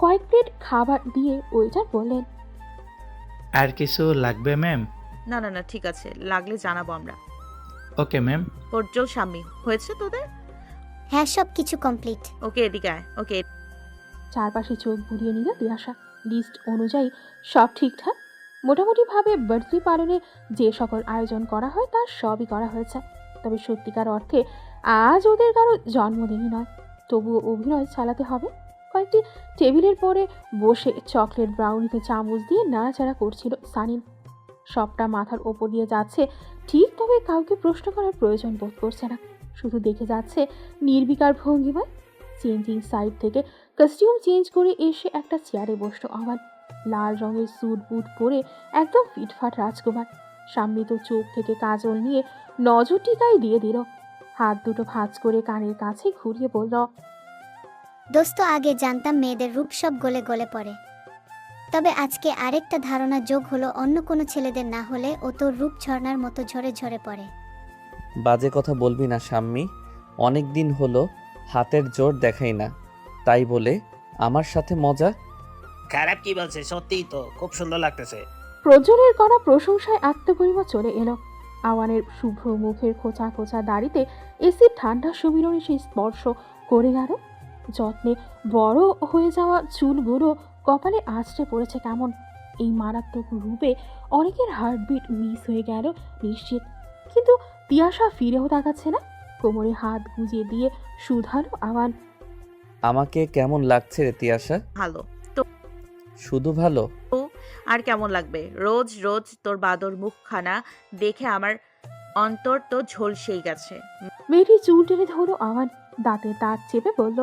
কয়েক প্লেট খাবার দিয়ে ওয়েটার বললেন, আর কিছু লাগবে ম্যাম? না না না, ঠিক আছে, লাগলে জানাবো আমরা। Okay ma'am. পর্যল স্বামী হয়েছে তোদের? হ্যাঁ, সব কিছু কমপ্লিট। ওকে এদিকে আয়। ওকে। চারপাশে চোখ বুলিয়ে নিল তিয়াশা। লিস্ট অনুযায়ী সব ঠিকঠাক। মোটামুটিভাবে বার্থডে পালনে যে সকল আয়োজন করা হয় তার সবই করা হয়েছে। তবে সত্যিকার অর্থে আজ ওদের কারো জন্মদিনই নয়। তবুও অভিনয় চালাতে হবে। কয়েকটি টেবিলের পরে বসে চকলেট ব্রাউনিতে চামচ দিয়ে নাড়াচাড়া করছিল সানিন। সবটা মাথার ওপর দিয়ে যাচ্ছে ঠিক, তবে কাউকে প্রশ্ন করার প্রয়োজন বোধ করছে না। শুধু দেখে যাচ্ছে নির্বিকার ভঙ্গিমায়। চেঞ্জিং সাইড থেকে কস্টিউম চেঞ্জ করে এসে একটা চেয়ারে বসলো আওয়ান। লাল রঙের স্যুট বুট পরে একদম ফিটফাট রাজকুমার। সামৃত চোখ থেকে কাজল নিয়ে নজর টিকাই দিয়ে দিল। হাত দুটো ভাঁজ করে কানের কাছে ঘুরিয়ে বলল, দোস্ত, আগে জানতাম মেয়েদের রূপ সব গলে গলে পড়ে, তবে আজকে আরেকটা ধারণা যোগ হলো, অন্য কোনো ছেলেদের না হলে ও তোর রূপ ঝর্ণার মতো ঝরে ঝরে পড়ে। বাজে কথা বলবি না শাম্মী। অনেক দিন হলো হাতের জোর দেখাই না, তাই বলে আমার সাথে মজা। খারাপ কি বলছে, সত্যিই তো খুব সুন্দর লাগতেছে। প্রজ্বলের করা প্রশংসায় আত্মগরিমা চলে এলো। আওয়ানের শুভ্র মুখের খোঁচা খোঁচা দাড়িতে এসির ঠান্ডা সুবিরণী সেই স্পর্শ করে গেল। যত্নে বড় হয়ে যাওয়া চুলগুলো কপালে আঁচড়ে পড়েছে কেমন। এই মারাত্মক রূপে অনেকের হার্টবিট মিস হয়ে গেল নিশ্চিত। কিন্তু তিয়াশা ফিরেও তাকাচ্ছে না। কোমরে হাত গুজিয়ে দিয়ে শুধালো আওয়ান, আমাকে কেমন লাগছে রে তিয়াশা? ভালো। তো শুধু ভালো? আর কেমন লাগবে? রোজ রোজ তোর বাদর মুখখানা দেখে আমার অন্তর তো ঝলসেই গেছে। মেয়েটি চুল টেনে ধরো আওয়ান। দাঁতে দাঁত চেপে বলল,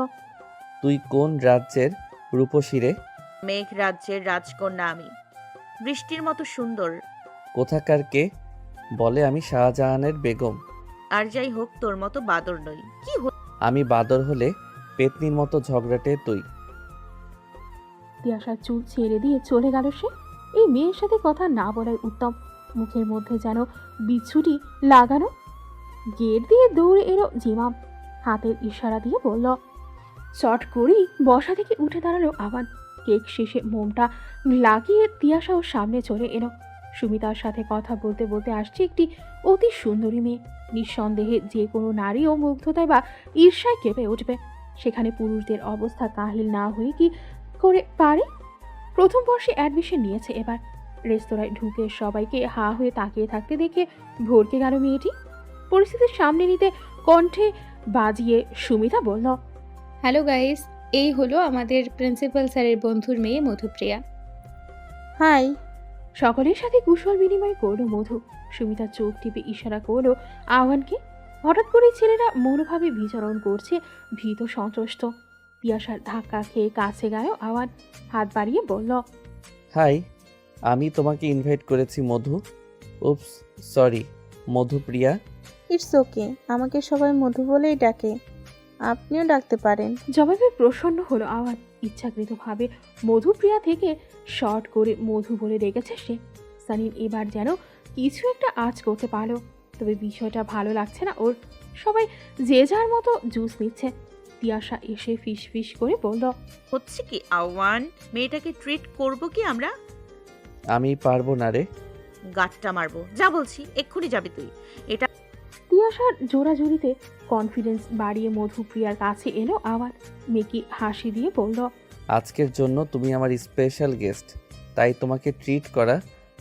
তুই কোন রাজ্যের রূপসী রে? মেঘ রাজ্যের রাজকন্যা আমি। বৃষ্টির মতো সুন্দর। কোথাকার কে? বলে আমি শাহজাহানের বেগম। আর যাই হোক, তোর মতো বাদর নই। কি আমি বাদর হলে পেতনির মতো ঝগড়াটে তুই। তিয়াশার চুল ছেড়ে দিয়ে চলে গেল সে। এই মেয়ের সাথে কথা না বলাই উত্তম। মুখের মধ্যে যেন বিচ্ছুটি লাগানো। গেট দিয়ে দৌড়ে এলো জিমাম। হাতের ইশারা দিয়ে বলল, চট করেই বসা থেকে উঠে দাঁড়ালো আওয়ান। কেক শেষে মোমটা লাগিয়ে তিয়াশাও সামনে চলে এলো। সুমিতার সাথে কথা বলতে বলতে আসছে একটি অতি সুন্দরী মেয়ে। নিঃসন্দেহে যে কোনো নারীও মুগ্ধতায় বা ঈর্ষায় কেঁপে উঠবে। সেখানে পুরুষদের অবস্থা কাহিল না হয়ে কি করে পারে? প্রথম বর্ষে অ্যাডমিশন নিয়েছে এবার। রেস্তোরাঁয় ঢুকে সবাইকে হা হয়ে তাকিয়ে থাকতে দেখে ভরকে গেল মেয়েটি। পরিস্থিতির সামনে নিতে কণ্ঠে বাজিয়ে সুমিতা বলল, হ্যালো গাইস, এই হলো আমাদের প্রিন্সিপাল স্যারের বন্ধুর মেয়ে মধুপ্রিয়া। হাই। সকলের সাথে কুশল বিনিময় করলো মধু। সুমিতা চোখ টিপে ইশারা করলো আহ্বানকে। হঠাৎ করে ছেলেরা মনোভাবে বিচরণ করছে, ভীত সন্ত্রস্ত। পিয়াসার ধাক্কা খেয়ে কাছে গেল আহ্বান, হাত বাড়িয়ে বলল, হাই, আমি তোমাকে ইনভাইট করেছি মধু। উপস, সরি মধুপ্রিয়া। ইটস ওকে, আমাকে সবাই মধু বলেই ডাকে, আপনিও ডাকতে পারেন। জবাবে প্রসন্ন হলো আহ্বান। ইচ্ছাকৃতভাবে মধুপ্রিয়া থেকে শর্ট করে মধু বলে রেখেছে সে। সানিম এবার যেন কিছু একটা আঁচ করতে পারলো, তবে বিষয়টা ভালো লাগছে না ওর। সবাই যে যার মতো জুস নিচ্ছে। তিয়াশা এসে ফিস ফিস করে বলল, হচ্ছে কি আওয়ান, মেয়েটাকে ট্রিট করব কি আমরা? আমি পারবো না রে। গাট্টা মারবো, যা বলছি এক্ষুনি যাবি তুই। এটা তিয়াশার জোরাজুরিতে কনফিডেন্স বাড়িয়ে মধুপ্রিয়ার কাছে এলো আবার। মেকি হাসি দিয়ে বলল, আজকের জন্য তুমি আমার স্পেশাল গেস্ট, তাই তোমাকে ট্রিট করা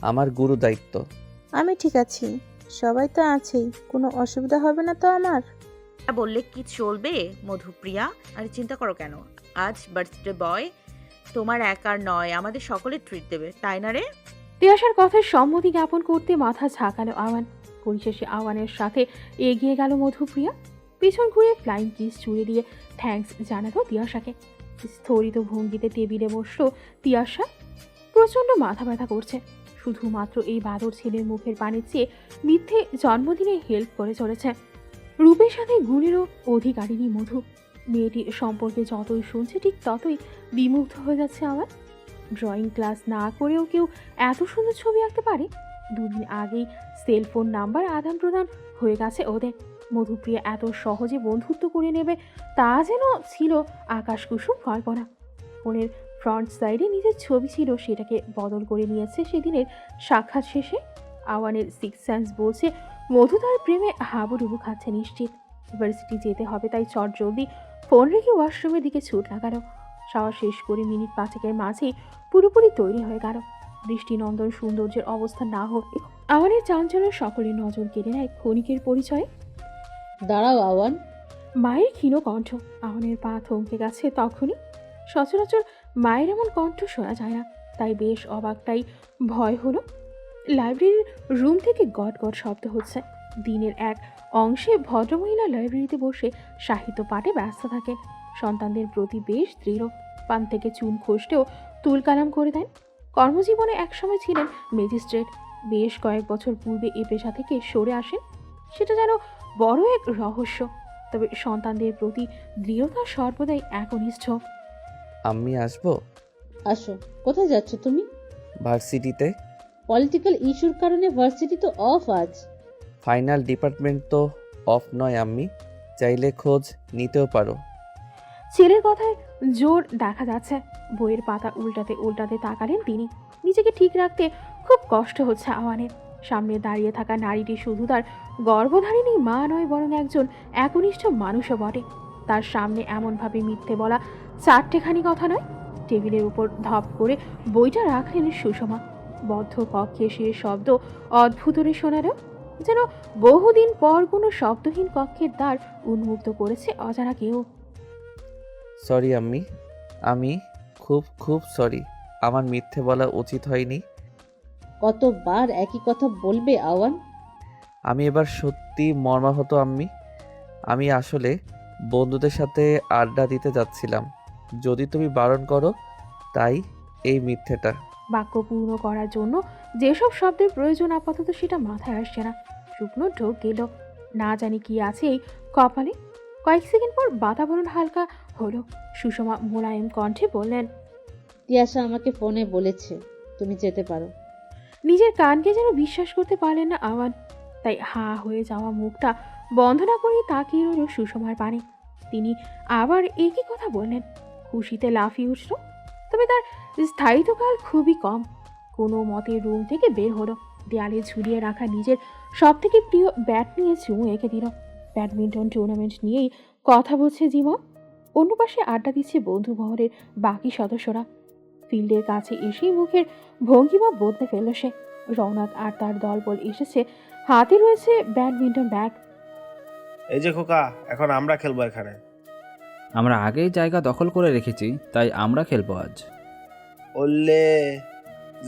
আমার গুরু দায়িত্ব। আমি ঠিক আছি, সবাই তো আছেই, কোনো অসুবিধা হবে না তো আমার? বললে কি চলবে মধুপ্রিয়া? আরে চিন্তা করো কেন, আজ বার্থডে বয় তোমার একার নয়, আমাদের সকলের ট্রিট দেবে, তাই না রে? তিয়াশার কথায় সম্মতি জ্ঞাপন করতে মাথা ঝাঁকালো আওয়ান। পরিশেষে আওয়ানের সাথে এগিয়ে গেল মধুপ্রিয়া। পিছন ঘুরে ফ্লাইং কিস ছুঁড়ে দিয়ে থ্যাঙ্কস জানালো তিয়াশাকে। স্থরিত ভঙ্গিতে টেবিলে বসলো তিয়াশা। প্রচণ্ড মাথা ব্যথা করছে। শুধুমাত্র এই বাদর ছেলের মুখের পানি চেয়ে মিথ্যে জন্মদিনে হেল্প করে চলেছে। রূপের সাথে গুণেরও অধিকারিণী মধু। মেয়েটির সম্পর্কে যতই শুনছে ঠিক ততই বিমুগ্ধ হয়ে যাচ্ছে আমার। ড্রয়িং ক্লাস না করেও কেউ এত সুন্দর ছবি আঁকতে পারে? দুদিন আগেই সেলফোন নাম্বার আদান প্রদান হয়ে গেছে ওদের। মধুপ্রিয়া এত সহজে বন্ধুত্ব করে নেবে তা যেন ছিল আকাশকুসুম কল্পনা। ফোনের ফ্রন্ট সাইডে নিজের ছবি ছিল, সেটাকে বদল করে নিয়েছে সেদিনের সাক্ষাৎ শেষে। আওয়ানের সিক্স সেন্স বলছে মধু তার প্রেমে হাবুডুবু খাচ্ছে নিশ্চিত। ইউনিভার্সিটি যেতে হবে, তাই চট জলদি ফোন রেখে ওয়াশরুমের দিকে ছুট লাগালো। শাওয়ার শেষ করে মিনিট পাঁচেকের মাঝেই পুরোপুরি তৈরি হয়ে গেল। দৃষ্টিনন্দন সৌন্দর্যের অবস্থা না হোক, আওয়ানের চাঞ্চল্য সকলের নজর কেড়ে নেয় ক্ষণিকের পরিচয়ে। দাঁড়াও আওয়ান। মায়ের ক্ষীণ কণ্ঠ। আওয়ানের পা থমকে গেছে তখনই। সচরাচর মায়ের এমন কণ্ঠ শোনা যায় না, তাই বেশ অবাকটাই ভয় হলো। লাইব্রেরির রুম থেকে গট গট শব্দ হচ্ছে। দিনের এক অংশে ভদ্রমহিলা লাইব্রেরিতে বসে সাহিত্য পাঠে ব্যস্ত থাকে। সন্তানদের প্রতি বেশ দৃঢ়। পান থেকে চুন খসলেও তুলকালাম করে দেন। কর্মজীবনে একসময় ছিলেন ম্যাজিস্ট্রেট। বেশ কয়েক বছর পূর্বে এ পেশা থেকে সরে আসেন। সেটা যেন বড় এক রহস্য। তবে সন্তানদের প্রতি দৃঢ়তা সর্বদাই একনিষ্ঠ। আমি আসবো? আসো। কোথায় যাচ্ছ তুমি? ভার্সিটিতে। পলিটিক্যাল ইস্যুর কারণে ভার্সিটি তো অফ আজ। ফাইনাল ডিপার্টমেন্ট তো অফ নয় আম্মি, চাইলে খোঁজ নিতেও পারো। ছেলের কথায় জোর দেখা যাচ্ছে। বইয়ের পাতা উল্টাতে উল্টাতে তাকালেন তিনি। নিজেকে ঠিক রাখতে খুব কষ্ট হচ্ছে আওয়ানের। সামনে দাঁড়িয়ে থাকা নারীটি শুধু তার গর্ভধারিণী মা নয়, বরং একজন একনিষ্ঠ মানুষও বটে। তার সামনে এমনভাবে মিথ্যে বলা চারটেখানি কথা নয়। টেবিলের উপর ধপ করে বইটা রাখলেন সুষমা। বদ্ধ কক্ষে সে শব্দ অদ্ভুতরে শোনালো, যেন বহুদিন পর কোনো শব্দহীন কক্ষের দ্বার উন্মুক্ত করেছে অজানা কেউ। সরি আম্মি, আমি খুব খুব সরি। আমার মিথ্যে বলা উচিত হয়নি। কতবার একই কথা বলবে আওয়ান? আমি এবার সত্যি মর্মাহত আম্মি। আমি আসলে বন্ধুদের সাথে আড্ডা দিতে যাচ্ছিলাম, যদি তুমি বারণ করো, তাই এই মিথ্যেটা। বাক্য পূর্ণ করার জন্য যেসব শব্দের প্রয়োজন আপাতত সেটা মাথায় আসছে না। শুকনো ঢোক গেল। না জানি কি আছে এই কপালে। কয়েক সেকেন্ড পর বাতাবরণ হালকা হলো। সুষমা মোলায়েম কণ্ঠে বললেন, তিয়াশা আমাকে ফোনে বলেছে তুমি যেতে পারো। নিজের কানকে যেন বিশ্বাস করতে পারলেন না আওয়ান। তাই হা হয়ে যাওয়া মুখটা বন্ধ না করে তাকিয়ে রইল সুষমার পানে। তিনি আবার একই কথা বললেন। খুশিতে লাফিয়ে উঠল, তবে তার স্থায়িত্বকাল খুবই কম। কোনো মতে রুম থেকে বের হলো। দেয়ালে ঝুলিয়ে রাখা নিজের সব থেকে প্রিয় ব্যাট নিয়ে চুমু এঁকে দিল। ব্যাডমিন্টন টুর্নামেন্ট নিয়েই কথা বলছে জীবন। অন্য পাশে আড্ডা দিচ্ছে বন্ধু মহলের বাকি সদস্যরা। ফিল্ডের কাছে এসেই মুখের ভঙ্গিমা বদলে ফেলল সে। রৌনক আর তার দলবল এসেছে। হাতে রয়েছে ব্যাডমিন্টন ব্যাগ। এই যে খোকা, এখন আমরা খেলবো এখানে। আমরা আগেই জায়গা দখল করে রেখেছি, তাই আমরা খেলবো আজ। বললে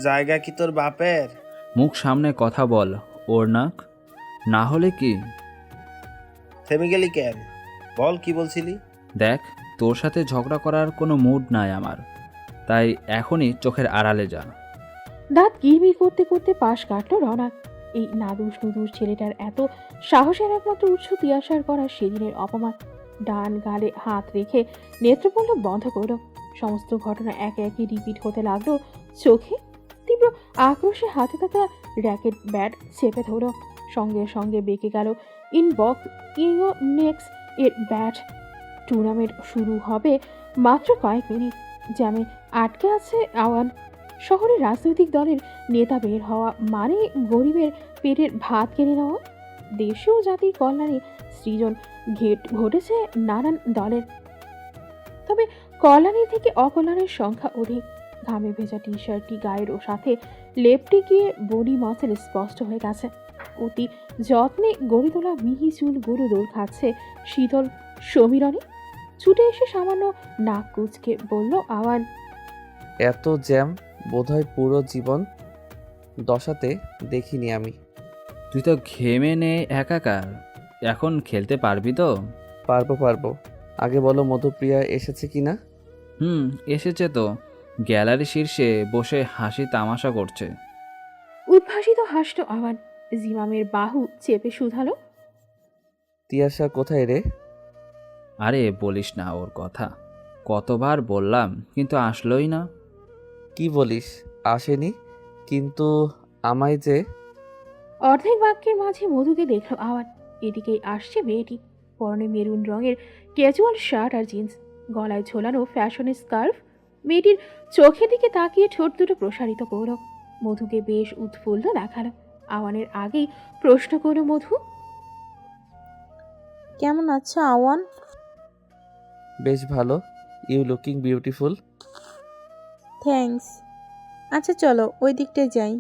জায়গা কি তোর বাপের? মুখ সামনে কথা বল, ওরনাক। না হলে কি? থেমে গেলি কেন? বল কি বলছিলি? দেখ, তোর সাথে ঝগড়া করার কোনো মুড নাই আমার, তাই এখনই চোখের আড়ালে যা। দাঁত কিরমির করতে করতে পাশ কাটলো রওনাক। এই নাদুস নুদুস ছেলেটার এত সাহসের একমাত্র উৎস তিয়াসার করা সেদিনের অপমান। ডান গালে হাত রেখে নেত্রপল্লব বন্ধ করল। সমস্ত ঘটনা একে একে রিপিট হতে লাগলো চোখে। তীব্র আক্রোশে হাতে থাকা র্যাকেট ব্যাট চেপে ধরল। সঙ্গে সঙ্গে বেঁকে গেল ইনবক্স ইয়োনেক্স এর ব্যাট। টুর্নামেন্ট শুরু হবে মাত্র কয়েক মিনিট। জ্যামে আটকে আছে আওয়ান। শহরের রাজনৈতিক দলের নেতা বের হওয়া মানে গরিবের পেটের ভাত কেড়ে নেওয়া। দেশ ও জাতির কল্যাণে সৃজন ঘটেছে নানান দলের, তবে কল্যাণের থেকে অকল্যাণের সংখ্যা অধিক। ঘামে ভেজা টি শার্টটি গায়ের ও সাথে লেপটে গিয়ে বডি মাসেল স্পষ্ট হয়ে গেছে। অতি যত্নে গড়ে তোলা মিহি চুল গরু দৌড় খাচ্ছে শীতল সমীরণে। ছুটে এসে সামান্য নাক কুচকে বলল আওয়ান, এত জ্যাম বোধহয় পুরো জীবন দশাতে দেখিনি আমি। তুই তো ঘেমে নে একাকার, এখন খেলতে পারবি তো? পারবো। আগে বলো মধুপ্রিয়া এসেছে কিনা? এসেছে তো, গ্যালারি শীর্ষে বসে হাসি তামাশা করছে। উদ্ভাসিত হাসল আওয়ান। জিমামের বাহু চেপে শুধালো, তিয়াশা কোথায় রে? আরে বলিস না ওর কথা, কতবার বললাম কিন্তু আসলোই না। কি বলিস আসেনি? কিন্তু আমায় যে। অর্ধেক বাক্যের মাঝে মধুকে দেখল আওয়ান। এদিকেই আসছে মেয়েটি। পরনে মেরুন রঙের ক্যাজুয়াল শার্ট আর জিন্স, গলায় ঝোলানো ফ্যাশনের স্কার্ফ। মেয়েটির চোখের দিকে তাকিয়ে ঠোঁট দুটো প্রসারিত করল। মধুকে বেশ উৎফুল্ল দেখালো। আওয়ানের আগেই প্রশ্ন করল মধু, কেমন আছো আওয়ান? বেশ ভালো। You looking beautiful. থ্যাঙ্কস। আচ্ছা চলো ওই দিকটায় যাই।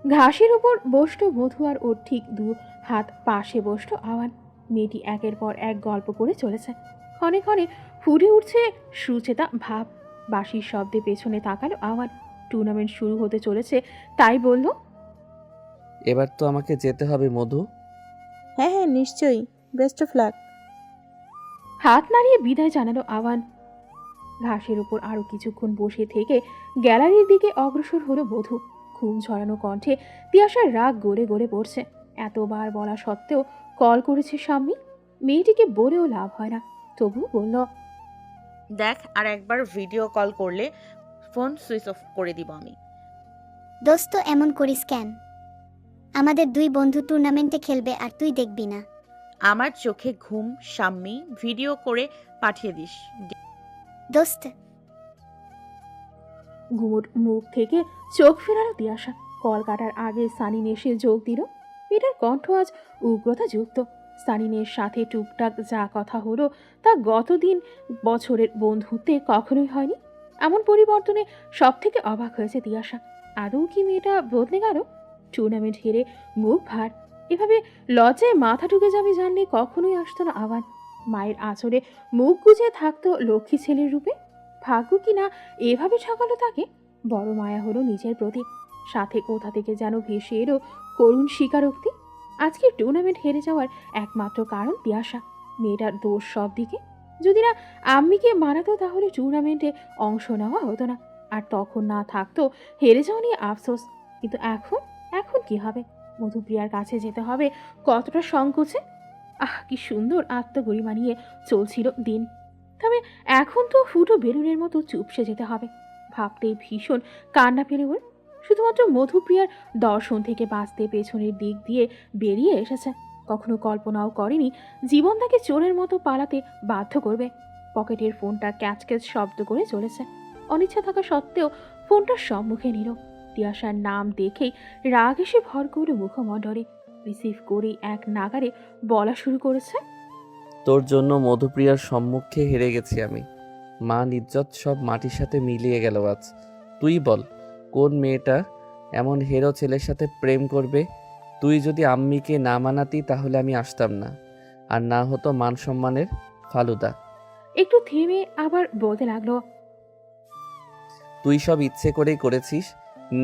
ঘাসের উপর বসলো মধু আর ওর ঠিক দু হাত পাশে বসলো আওয়ান। মেয়েটি একের পর এক গল্প করে চলেছে। ক্ষণে ক্ষণে ফুটে উঠছে সুচেতা ভাব। বাঁশির শব্দে পেছনে তাকালো আওয়ান। টুর্নামেন্ট শুরু হতে চলেছে তাই বলল, এবার তো আমাকে যেতে হবে মধু। হ্যাঁ নিশ্চয়ই, বেস্ট অফ লাক। হাত নাড়িয়ে বিদায় জানালো আওয়ান। ঘাসের উপর আরো কিছুক্ষণ বসে থেকে গ্যালারির দিকে অগ্রসর হলো মধু। ঘুম ঝরানো কণ্ঠে তিয়াসার রাগ গড়ে গড়ে পড়ছে। এতবার বলা সত্ত্বেও কল করেছে স্বামী। মেয়েটিকে বলেও লাভ হয় না, তবু বলল, দেখ, আর একবার ভিডিও কল করলে ফোন সুইচ অফ করে দিব আমি। দোস্ত এমন করিস কেন? আমাদের দুই বন্ধু টুর্নামেন্টে খেলবে আর তুই দেখবি না? আমার চোখে ঘুম সাম্মি, ভিডিও করে পাঠিয়ে দিস। দোস্ত ঘুমোর মুখ থেকে চোখ ফেরালো তিয়াসা। কল কাটার আগে সানিন এসে যোগ দিল। মেয়েটার কণ্ঠ আজ উগ্রতা যুক্ত। সানিনের সাথে টুকটাক যা কথা হলো তা গতদিন বছরের বন্ধুত্বে কখনোই হয়নি। এমন পরিবর্তনে সব থেকে অবাক হয়েছে তিয়াসা। আদৌ কি মেয়েটা বদলে গেল? টুর্নামেন্ট হেরে মুখ ভার, এভাবে লজ্জায় মাথা ঢুকে যাবে জানলে কখনোই আসতো না আওয়ান। মায়ের আঁচলে মুখ গুজে থাকতো লক্ষ্মী ছেলের রূপে। ভাগ্য কি না এভাবে ঠকালো তাকে। বড় মায়া হলো নিজের প্রতি। সাথে কোথা থেকে যেন ভেসে এলো করুণ স্বীকারোক্তি। আজকে টুর্নামেন্ট হেরে যাওয়ার একমাত্র কারণ তিয়াসা। মেয়েটার দোষ সব দিকে। যদি না আম্মিকে মানাতো তাহলে টুর্নামেন্টে অংশ নেওয়া হতো না। আর তখন না থাকতো হেরে যাওয়া নিয়ে আফসোস। কিন্তু এখন কি হবে? মধুপ্রিয়ার কাছে যেতে হবে কতটা সংকোচে। কি সুন্দর আত্মগরিমা নিয়ে চলছিল দিন। তবে এখন তো ফুটো বেলুনের মতো চুপসে যেতে হবে। ভাবতেই ভীষণ কান্না পেলে ওর। শুধুমাত্র মধুপ্রিয়ার দর্শন থেকে বাঁচতে পেছনের দিক দিয়ে বেরিয়ে এসেছে। কখনো কল্পনাও করেনি জীবন তাকে চোরের মতো পালাতে বাধ্য করবে। পকেটের ফোনটা ক্যাচ ক্যাচ শব্দ করে চলেছে। অনিচ্ছা থাকা সত্ত্বেও ফোনটা সম্মুখে নিল। তিয়াসার নাম দেখেই রাগ এসে ভর করে মুখমণ্ডলে। রিসিভ করেই এক নাগারে বলা শুরু করেছে, তোর জন্য মধুপ্রিয়ার সম্মুখে হেরে গেছি আমি। মান ইজ্জত সব মাটির সাথে মিলিয়ে গেল আজ। তুই বল, কোন মেয়েটা এমন হেরো ছেলের সাথে প্রেম করবে তুই যদি আম্মিকে না মানাতি তাহলে আমি আসতাম না, আর না হতো মান সম্মানের ফালুদা। একটু থেমে আবার বলতে লাগলো, তুই সব ইচ্ছে করেই করেছিস,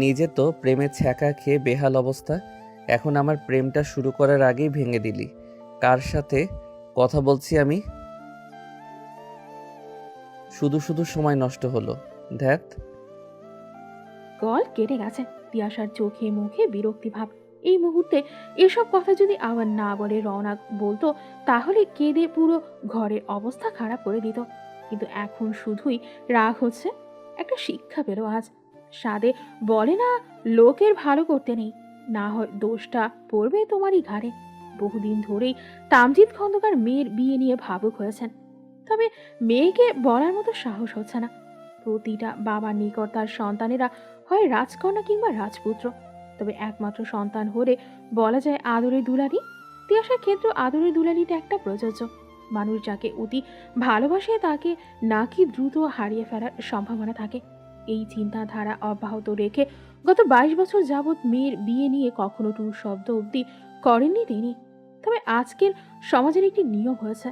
নিজে তো প্রেমে ছ্যাঁকা খেয়ে বেহাল অবস্থা। এখন আমার প্রেমটা শুরু করার আগেই ভেঙে দিলি। কার সাথে কথা বলছি আমি? শুধু শুধু সময় নষ্ট হলো। ধ্যাত। কল কেটে গেছে। তিয়াশার চোখে মুখে বিরক্তি ভাব। এই মুহূর্তে এসব কথা যদি আবার না বলে রওনাক বলতো তাহলে কেঁদে পুরো ঘরের অবস্থা খারাপ করে দিত, কিন্তু এখন শুধুই রাগ হচ্ছে। একটা শিক্ষা পেল আজ। সাদে বলে না, লোকের ভালো করতে নেই, না হয় দোষটা পড়বে তোমারই ঘাড়ে। বহুদিন ধরেই তামজিৎ খন্দকার মেয়ের বিয়ে নিয়ে ভাবুক হয়েছেন, তবে মেয়েকে বলার মতো সাহস হচ্ছে না। প্রতিটা বাবার নিকট তার সন্তানেরা হয় রাজকন্যা কিংবা রাজপুত্র, তবে একমাত্র সন্তান হলে বলা যায় আদরের দুলারি। তিয়াশার ক্ষেত্রে আদরের দুলারিটা একটা প্রযোজ্য। মানুষ যাকে অতি ভালোবাসে তাকে নাকি দ্রুত হারিয়ে ফেলার সম্ভাবনা থাকে। এই চিন্তাধারা অব্যাহত রেখে গত 22 বছর যাবৎ মেয়ের বিয়ে নিয়ে কখনো টু শব্দ অবধি করেননি তিনি। তবে আজকের সমাজের একটি নিয়ম হয়েছে,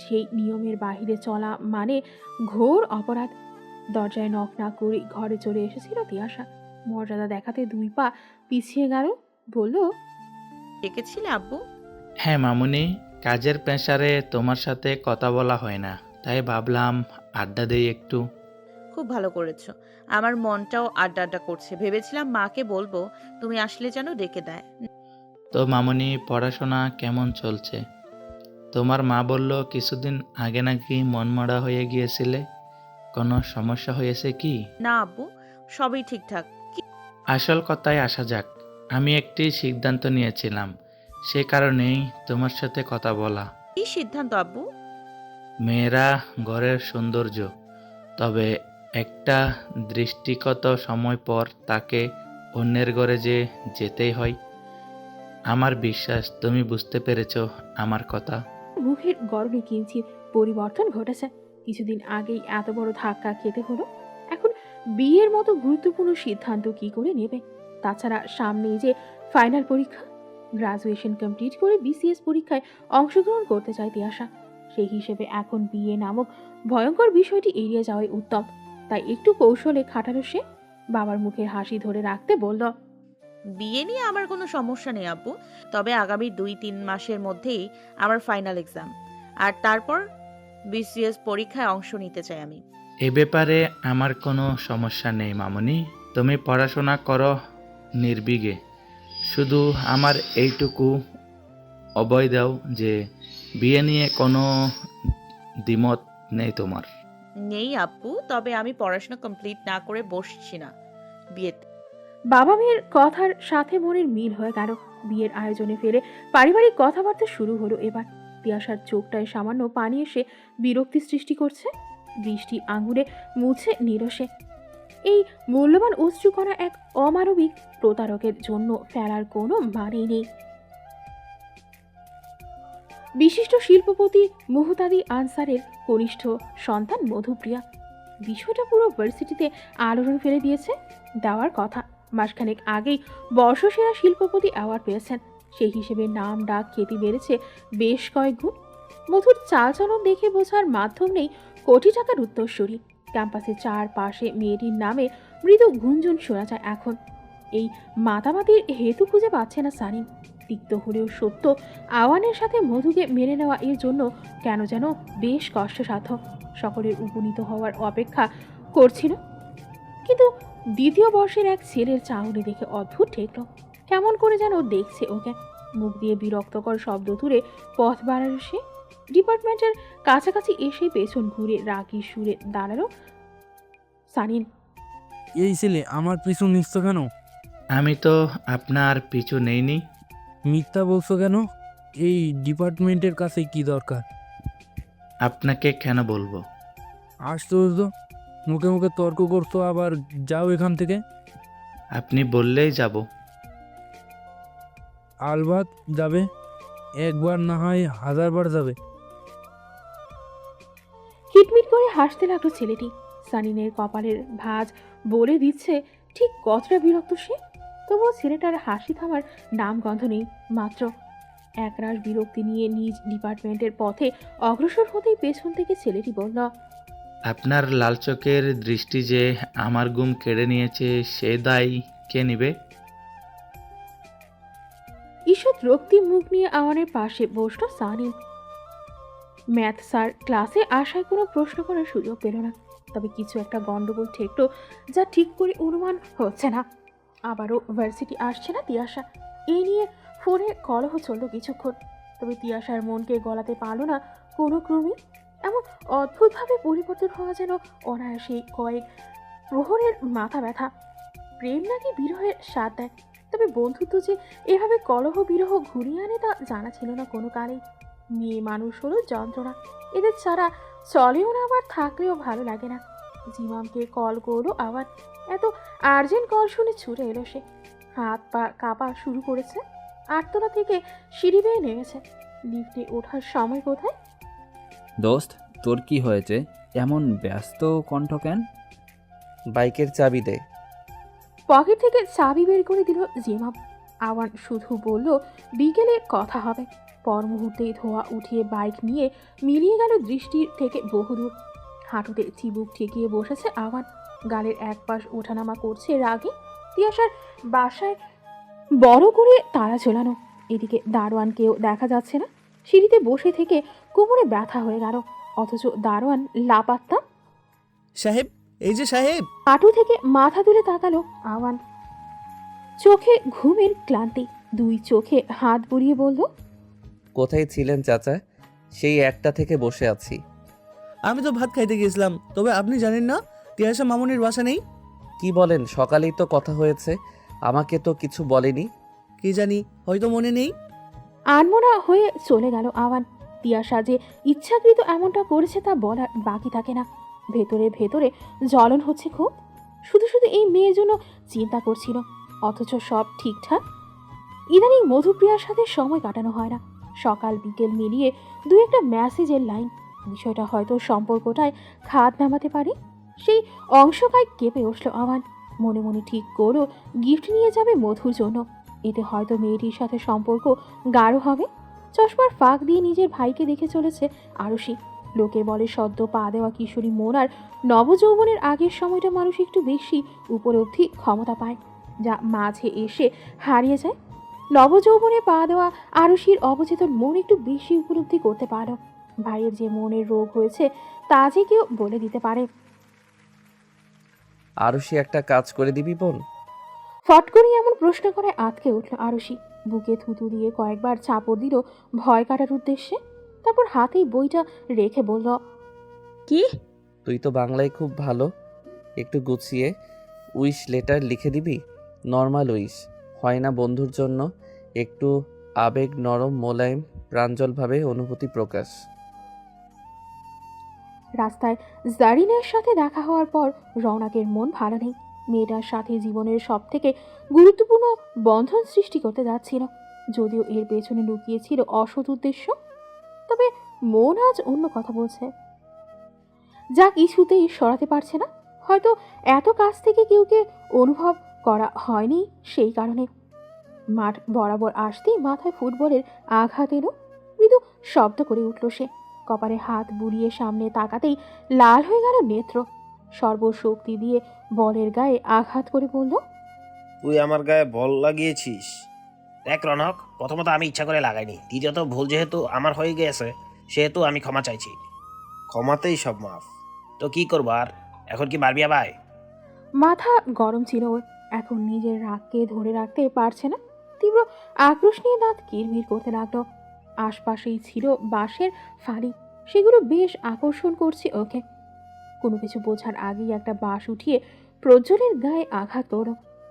সেই নিয়মের বাহিরে চলা মানে ঘোর অপরাধ। দরজায় নক না করে ঘরে চলে এসেছিল তিয়াশা। মর্যাদা দেখাতে 2 পা পিছিয়ে গেল, বলল, ডেকেছিলে আব্বু? হ্যাঁ মামুনি, কাজের প্রেসারে তোমার সাথে কথা বলা হয় না, তাই ভাবলাম আড্ডা দেই একটু। খুব ভালো করেছো। আমার মনটাও আড্ডা আড্ডা করছে। ভেবেছিলাম মাকে বলবো তুমি আসলে যেন ডেকে দেয়। তো মামুনি, পড়াশোনা কেমন চলছে? তোমার মা বলল কিছুদিন আগে নাকি মনমরা হয়ে গিয়েছিলে, কোনো সমস্যা হয়েছে কি? না আব্বু, সবই ঠিকঠাক। আসল কথায় আসা যাক। আমি একটি সিদ্ধান্ত নিয়েছিলাম, সে কারণেই তোমার সাথে কথা বলা। কি সিদ্ধান্ত আব্বু? মেয়েরা ঘরের সৌন্দর্য, তবে একটা দৃষ্টিগত সময় পর তাকে অন্যের ঘরে যে যেতেই হয়। আমার বিশ্বাস তুমি বুঝতে পেরেছ আমার কথা। মুখের গরমে কিঞ্চিত পরিবর্তন ঘটেছে। কিছুদিন আগেই এত বড় ধাক্কা খেতে হলো, এখন বিয়ের মতো গুরুত্বপূর্ণ সিদ্ধান্ত কি করে নেবে? তাছাড়া সামনেই যে ফাইনাল পরীক্ষা, গ্রাজুয়েশন কমপ্লিট করে বিসিএস পরীক্ষায় অংশগ্রহণ করতে চায় তিয়াশা। সেই হিসেবে এখন বিয়ে নামক ভয়ঙ্কর বিষয়টি এড়িয়ে যাওয়াই উত্তম। তাই একটু কৌশলে খাটালো সে। বাবার মুখের হাসি ধরে রাখতে বলল, বিয়ে নিয়ে আমার কোনো সমস্যা নেই আব্বু, তবে আগামী 2-3 মাসের মধ্যেই আমার ফাইনাল এক্সাম, আর তারপর বিসিএস পরীক্ষায় অংশ নিতে চাই আমি। এ ব্যাপারে আমার কোনো সমস্যা নেই মামুনি, তুমি পড়াশোনা করো নির্বিঘ্নে। শুধু আমার এইটুকু অভয় দাও যে বিয়ে নিয়ে কোনো দ্বিমত নেই তোমার। নেই আব্বু, তবে আমি পড়াশোনা কমপ্লিট না করে বসছি না বিয়েতে। বাবা মেয়ের কথার সাথে মনের মিল হয়ে গেল। বিয়ের আয়োজনে ফেলে পারিবারিক কথাবার্তা শুরু হলো এবার। তিয়াশার চোখটায় সামান্য পানি এসে বিরক্তি সৃষ্টি করছে। বৃষ্টি আঙুলে মুছে নিল সে। এই মূল্যবান অশ্রুকণা এক অমানবিক প্রতারকের জন্য ফেলার কোনো মানেই নেই। বিশিষ্ট শিল্পপতি মুহতাদি আনসারের কনিষ্ঠ সন্তান মধুপ্রিয়া। বিষয়টা পুরো ভার্সিটিতে আলোড়ন ফেলে দিয়েছে। দেওয়ার কথা, মাসখানেক আগেই বর্ষসেরা শিল্পপতি অ্যাওয়ার্ড পেয়েছেন। সেই হিসেবে নাম ডাক খ্যাতি বেড়েছে বেশ কয়েক গুণ। মধুর চালচলন দেখে বোঝার মাধ্যম নেই কোটি টাকার উত্তরসূরি। ক্যাম্পাসের চারপাশে মেয়েটির নামে মৃদু গুঞ্জন শোনা যায় এখন। এই মাতামাতির হেতু খুঁজে পাচ্ছে না সানিম। তিক্ত হলেও সত্য, আওয়ানের সাথে মধুকে মেনে নেওয়া এর জন্য কেন যেন বেশ কষ্টসাধ্য। সকলের উপনীত হওয়ার অপেক্ষা করছিল, কিন্তু দ্বিতীয় বর্ষের এক ছেলের চাহনি দেখে অদ্ভুত ঠেকল। কেমন করে যেন দেখছে ওকে। মুখ দিয়ে বিরক্তকর শব্দ তুলে পথ বাড়ালো সে। ডিপার্টমেন্টের কাছাকাছি এসে পেছন ঘুরে রাগী সুরে দাঁড়ালো সানিন। এই ছেলে আমার পিছু নিচ্ছ কেন? আমি তো আপনার পিছু নেইনি। মিথ্যা বলছো কেন? এই ডিপার্টমেন্টের কাছে কি দরকার? আপনাকে কেন বলবো? আশ্চর্য, মুখে মুখে তর্ক করছো, আবার যাও এখান থেকে। আপনি বললেই যাব। আলবাত যাবে, একবার না হয় 1000 বার যাবে। হিটমিট করে হাসতে লাগলো ছেলেটি। সানিনের কপালের ভাঁজ বলে দিচ্ছে ঠিক কতটা বিরক্ত সে। তবুও ছেলেটার হাসি থামার নামগন্ধ নেই। মাত্র একরাশ বিরক্তি নিয়ে নিজ ডিপার্টমেন্টের পথে অগ্রসর হতেই পেছন থেকে ছেলেটি বলল, আপনার লাল চোখের দৃষ্টি যে আমার ঘুম কেড়ে নিয়েছে সে দায় কে নিবে? ঈষৎ রক্তিম মুখ নিয়ে আওয়ানের পাশে বসল সানিম। ম্যাথ স্যার ক্লাসে আসায় কোনো প্রশ্ন করার সুযোগ পেল না। তবে কিছু একটা গন্ডগোল ঠেকলো, যা ঠিক করে অনুমান হচ্ছে না। আবারও ভার্সিটি আসছে না তিয়াশা, এই নিয়ে ফোনে কলহ চলল কিছুক্ষণ। তবে তিয়াশার মনকে গলাতে পারল না কোনো ক্রমে। এমন অদ্ভুতভাবে পরিবর্তন হওয়া যেন অনায়াসেই কয়েক প্রহরের মাথা ব্যথা। প্রেম নাকি বিরহের স্বাদ দেয়, তবে বন্ধুত্ব যে এভাবে কলহ বিরহ ঘুরিয়ে আনে তা জানা ছিল না কোনো কালেই। মেয়ে মানুষ হলো যন্ত্রণা, এদের ছাড়া চলেও না, আবার থাকলেও ভালো লাগে না। জিমামকে কল করলো আবার। এত আর্জেন্ট কল শুনে ছুটে এলো সে। হাত পা কাঁপা শুরু করেছে। 8তলা থেকে সিঁড়ি বেয়ে নেমেছে। লিফটে ওঠার সময় কোথায়? দোস্ত, তোর কি হয়েছে? এমন ব্যস্ত কণ্ঠ কেন? বাইকের চাবি দে। পকেট থেকে চাবি বের করে দিল জিমাম। আওয়ান শুধু বলল বিকেলে কথা হবে। পর মুহূর্তেই ধোয়া উঠিয়ে বাইক নিয়ে মিলিয়ে গেল দৃষ্টির থেকে বহুদূর। হাঁটুতে চিবুক ঠেকিয়ে বসেছে আওয়ান। গালের এক পাশ ওঠানামা করছে রাগে। তিয়াশার বাসায় বড় করে তালা ঝোলানো। এদিকে দারোয়ানকেও দেখা যাচ্ছে না। সিঁড়িতে বসে থেকে কোমরে ব্যথা হয়ে গেল, অথচ দারোয়ান লাপাত্তা। সাহেব, এই যে সাহেব। হাঁটু থেকে মাথা তুলে তাকালো আওয়ান। চোখে ঘুমের ক্লান্তি, দুই চোখে হাত বুলিয়ে বলল, কোথায় ছিলেন চাচা? সেই 1টা থেকে বসে আছি। আমি তো ভাত খাইতে গেছিলাম। তবে আপনি জানেন না তিয়াশা মামুনির বাসা নেই? কি বলেন? সকালেই তো কথা হয়েছে, আমাকে তো কিছু বলেনি। কি জানি, হয়তো মনে নেই। আনমনা হয়ে চলে গেল আওয়ান। তিয়াশা যে ইচ্ছাকৃত এমনটা করেছে তা বলার বাকি থাকে না। ভেতরে ভেতরে জ্বলন হচ্ছে খুব। শুধু শুধু এই মেয়ের জন্য চিন্তা করছিল, অথচ সব ঠিকঠাক। ইদানিং মধুপ্রিয়ার সাথে সময় কাটানো হয় না। সকাল বিকেল মিলিয়ে দু একটা মেসেজের লাইন। বিষয়টা হয়তো সম্পর্কটায় খাদ নামাতে পারে। সেই অংশকায় কেঁপে উঠল আওয়ান। মনে মনে ঠিক করো গিফট নিয়ে যাবে মধুর জন্য। এতে হয়তো মেয়েটির সাথে সম্পর্ক গাঢ় হবে। চশমার ফাঁক দিয়ে নিজের ভাইকে দেখে চলেছে আরুষি। লোকে বলে সদ্য পা দেওয়া কিশোরী মন আর নবযৌবনের আগের সময়টা মানুষ একটু বেশি উপলব্ধি ক্ষমতা পায়, যা মাঝে এসে হারিয়ে যায়। নবযৌবনে পা দেওয়া আরুষির অবচেতন মন একটু বেশি উপলব্ধি করতে পারো। ভাইয়ের যে মনের রোগ হয়েছে তা যে কেউ বলে দিতে পারে। আরুষি, একটা কাজ করে দিবি বোন? ফট করে এমন প্রশ্ন করে আঁতকে উঠল আরুষি। বুকে থুতু দিয়ে কয়েকবার চাপড় দিল ভয় কাটার উদ্দেশ্যে। তারপর হাতেই বইটা রেখে বলল, কি? তুই তো বাংলায় খুব ভালো, একটু গুছিয়ে উইশ লেটার লিখে দিবি। নর্মাল উইশ হয় না, বন্ধুর জন্য একটু আবেগ, নরম মোলায়েম, প্রাঞ্জলভাবে অনুভূতি প্রকাশ। রাস্তায় জারিনের সাথে দেখা হওয়ার পর রওনাকের মন ভালো নেই। মেয়েটার সাথে জীবনের সব থেকে গুরুত্বপূর্ণ বন্ধন সৃষ্টি করতে যাচ্ছিল, যদিও এর পেছনে লুকিয়েছিল অসৎ উদ্দেশ্য। তবে মন আজ অন্য কথা বলছে, যা কিছুতেই সরাতে পারছে না। হয়তো এত কাছ থেকে কেউকে অনুভব করা হয়নি, সেই কারণে। মাঠ বরাবর আসতেই মাথায় ফুটবলের আঘাত এলো। মৃদু শব্দ করে উঠল সে। কপালে হাত বুলিয়ে সামনে তাকাতেই লাল হয়ে গেল নেত্র। সর্বশক্তি দিয়ে বলের গায়ে আঘাত করে বলল, তুই আমার গায়ে বল লাগিয়েছিস? দেখ রনক, প্রথমত আমি ইচ্ছা করে লাগাইনি, দ্বিতীয়ত ভুল যেহেতু আমার হয়ে গিয়েছে সেহেতু আমি ক্ষমা চাইছি। ক্ষমাতেই সব মাফ। তো কি করবো আর, এখন কি মারবি আমায়? মাথা গরম ছিল ওর। এখন নিজের রাগকে ধরে রাখতে পারছে না। তীব্র আক্রোশ নিয়ে দাঁত কিরমির করতে লাগলো। আশপাশেই ছিল বাঁশের ফালি, সেগুলো বেশ আকর্ষণ করছে ওকে। কোনো কিছু বোঝার আগেই একটা বাঁশ উঠিয়ে প্রজ্জ্বলের গায়ে আঘাত করল।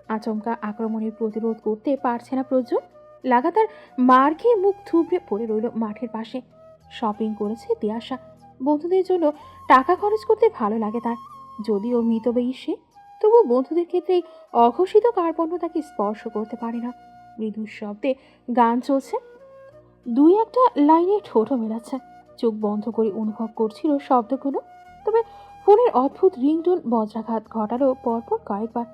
আচমকা আক্রমণের প্রতিরোধ করতে পারছে না প্রজ্জ্বল। লাগাতার মার খেয়ে মুখ থুবড়ে পড়ে রইল মাঠের পাশে। শপিং করেছে তিয়াশা। বন্ধুদের জন্য টাকা খরচ করতে ভালো লাগে তার। যদিও মিতব্যয়ী সে, তবুও বন্ধুদের ক্ষেত্রে অঘোষিত কার্পণ্য তাকে স্পর্শ করতে পারে না। মৃদু শব্দে গান চলছে, দুই একটা লাইনে ঠোঁটও মেলাচ্ছে। চোখ বন্ধ করে অনুভব করছিল শব্দগুলো। তবে ফোনের অদ্ভুত রিংটোন বজ্রাঘাত ঘটালো পরপর কয়েকবার।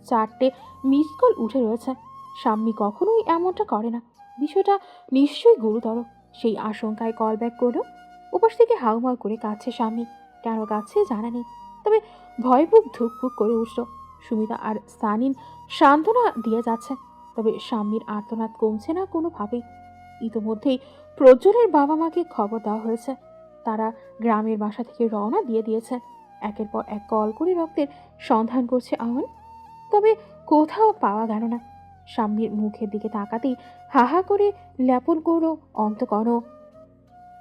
4টে মিস কল উঠে রয়েছে। স্বামী কখনোই এমনটা করে না, বিষয়টা নিশ্চয়ই গুরুতর। সেই আশঙ্কায় কল ব্যাক করলো। উপাস থেকে হাউমাউ করে কাঁদছে স্বামী। কেন কাঁদছে জানা নেই, তবে ভয় বুক ধুকপুক করে উঠল। সুমিতা আর সানিন সান্ত্বনা দিয়ে যাচ্ছে, তবে স্বামীর আর্তনাদ কমছে না কোনোভাবেই। ইতোমধ্যেই প্রজ্জ্বলের বাবা মাকে খবর দেওয়া হয়েছে। তারা গ্রামের বাসা থেকে রওনা দিয়ে দিয়েছে। একের পর এক কল করে রক্তের সন্ধান করছে আওয়ান, তবে কোথাও পাওয়া গেল না। স্বামীর মুখের দিকে তাকাতেই হাহা করে ল্যাপন করলো অন্তকর।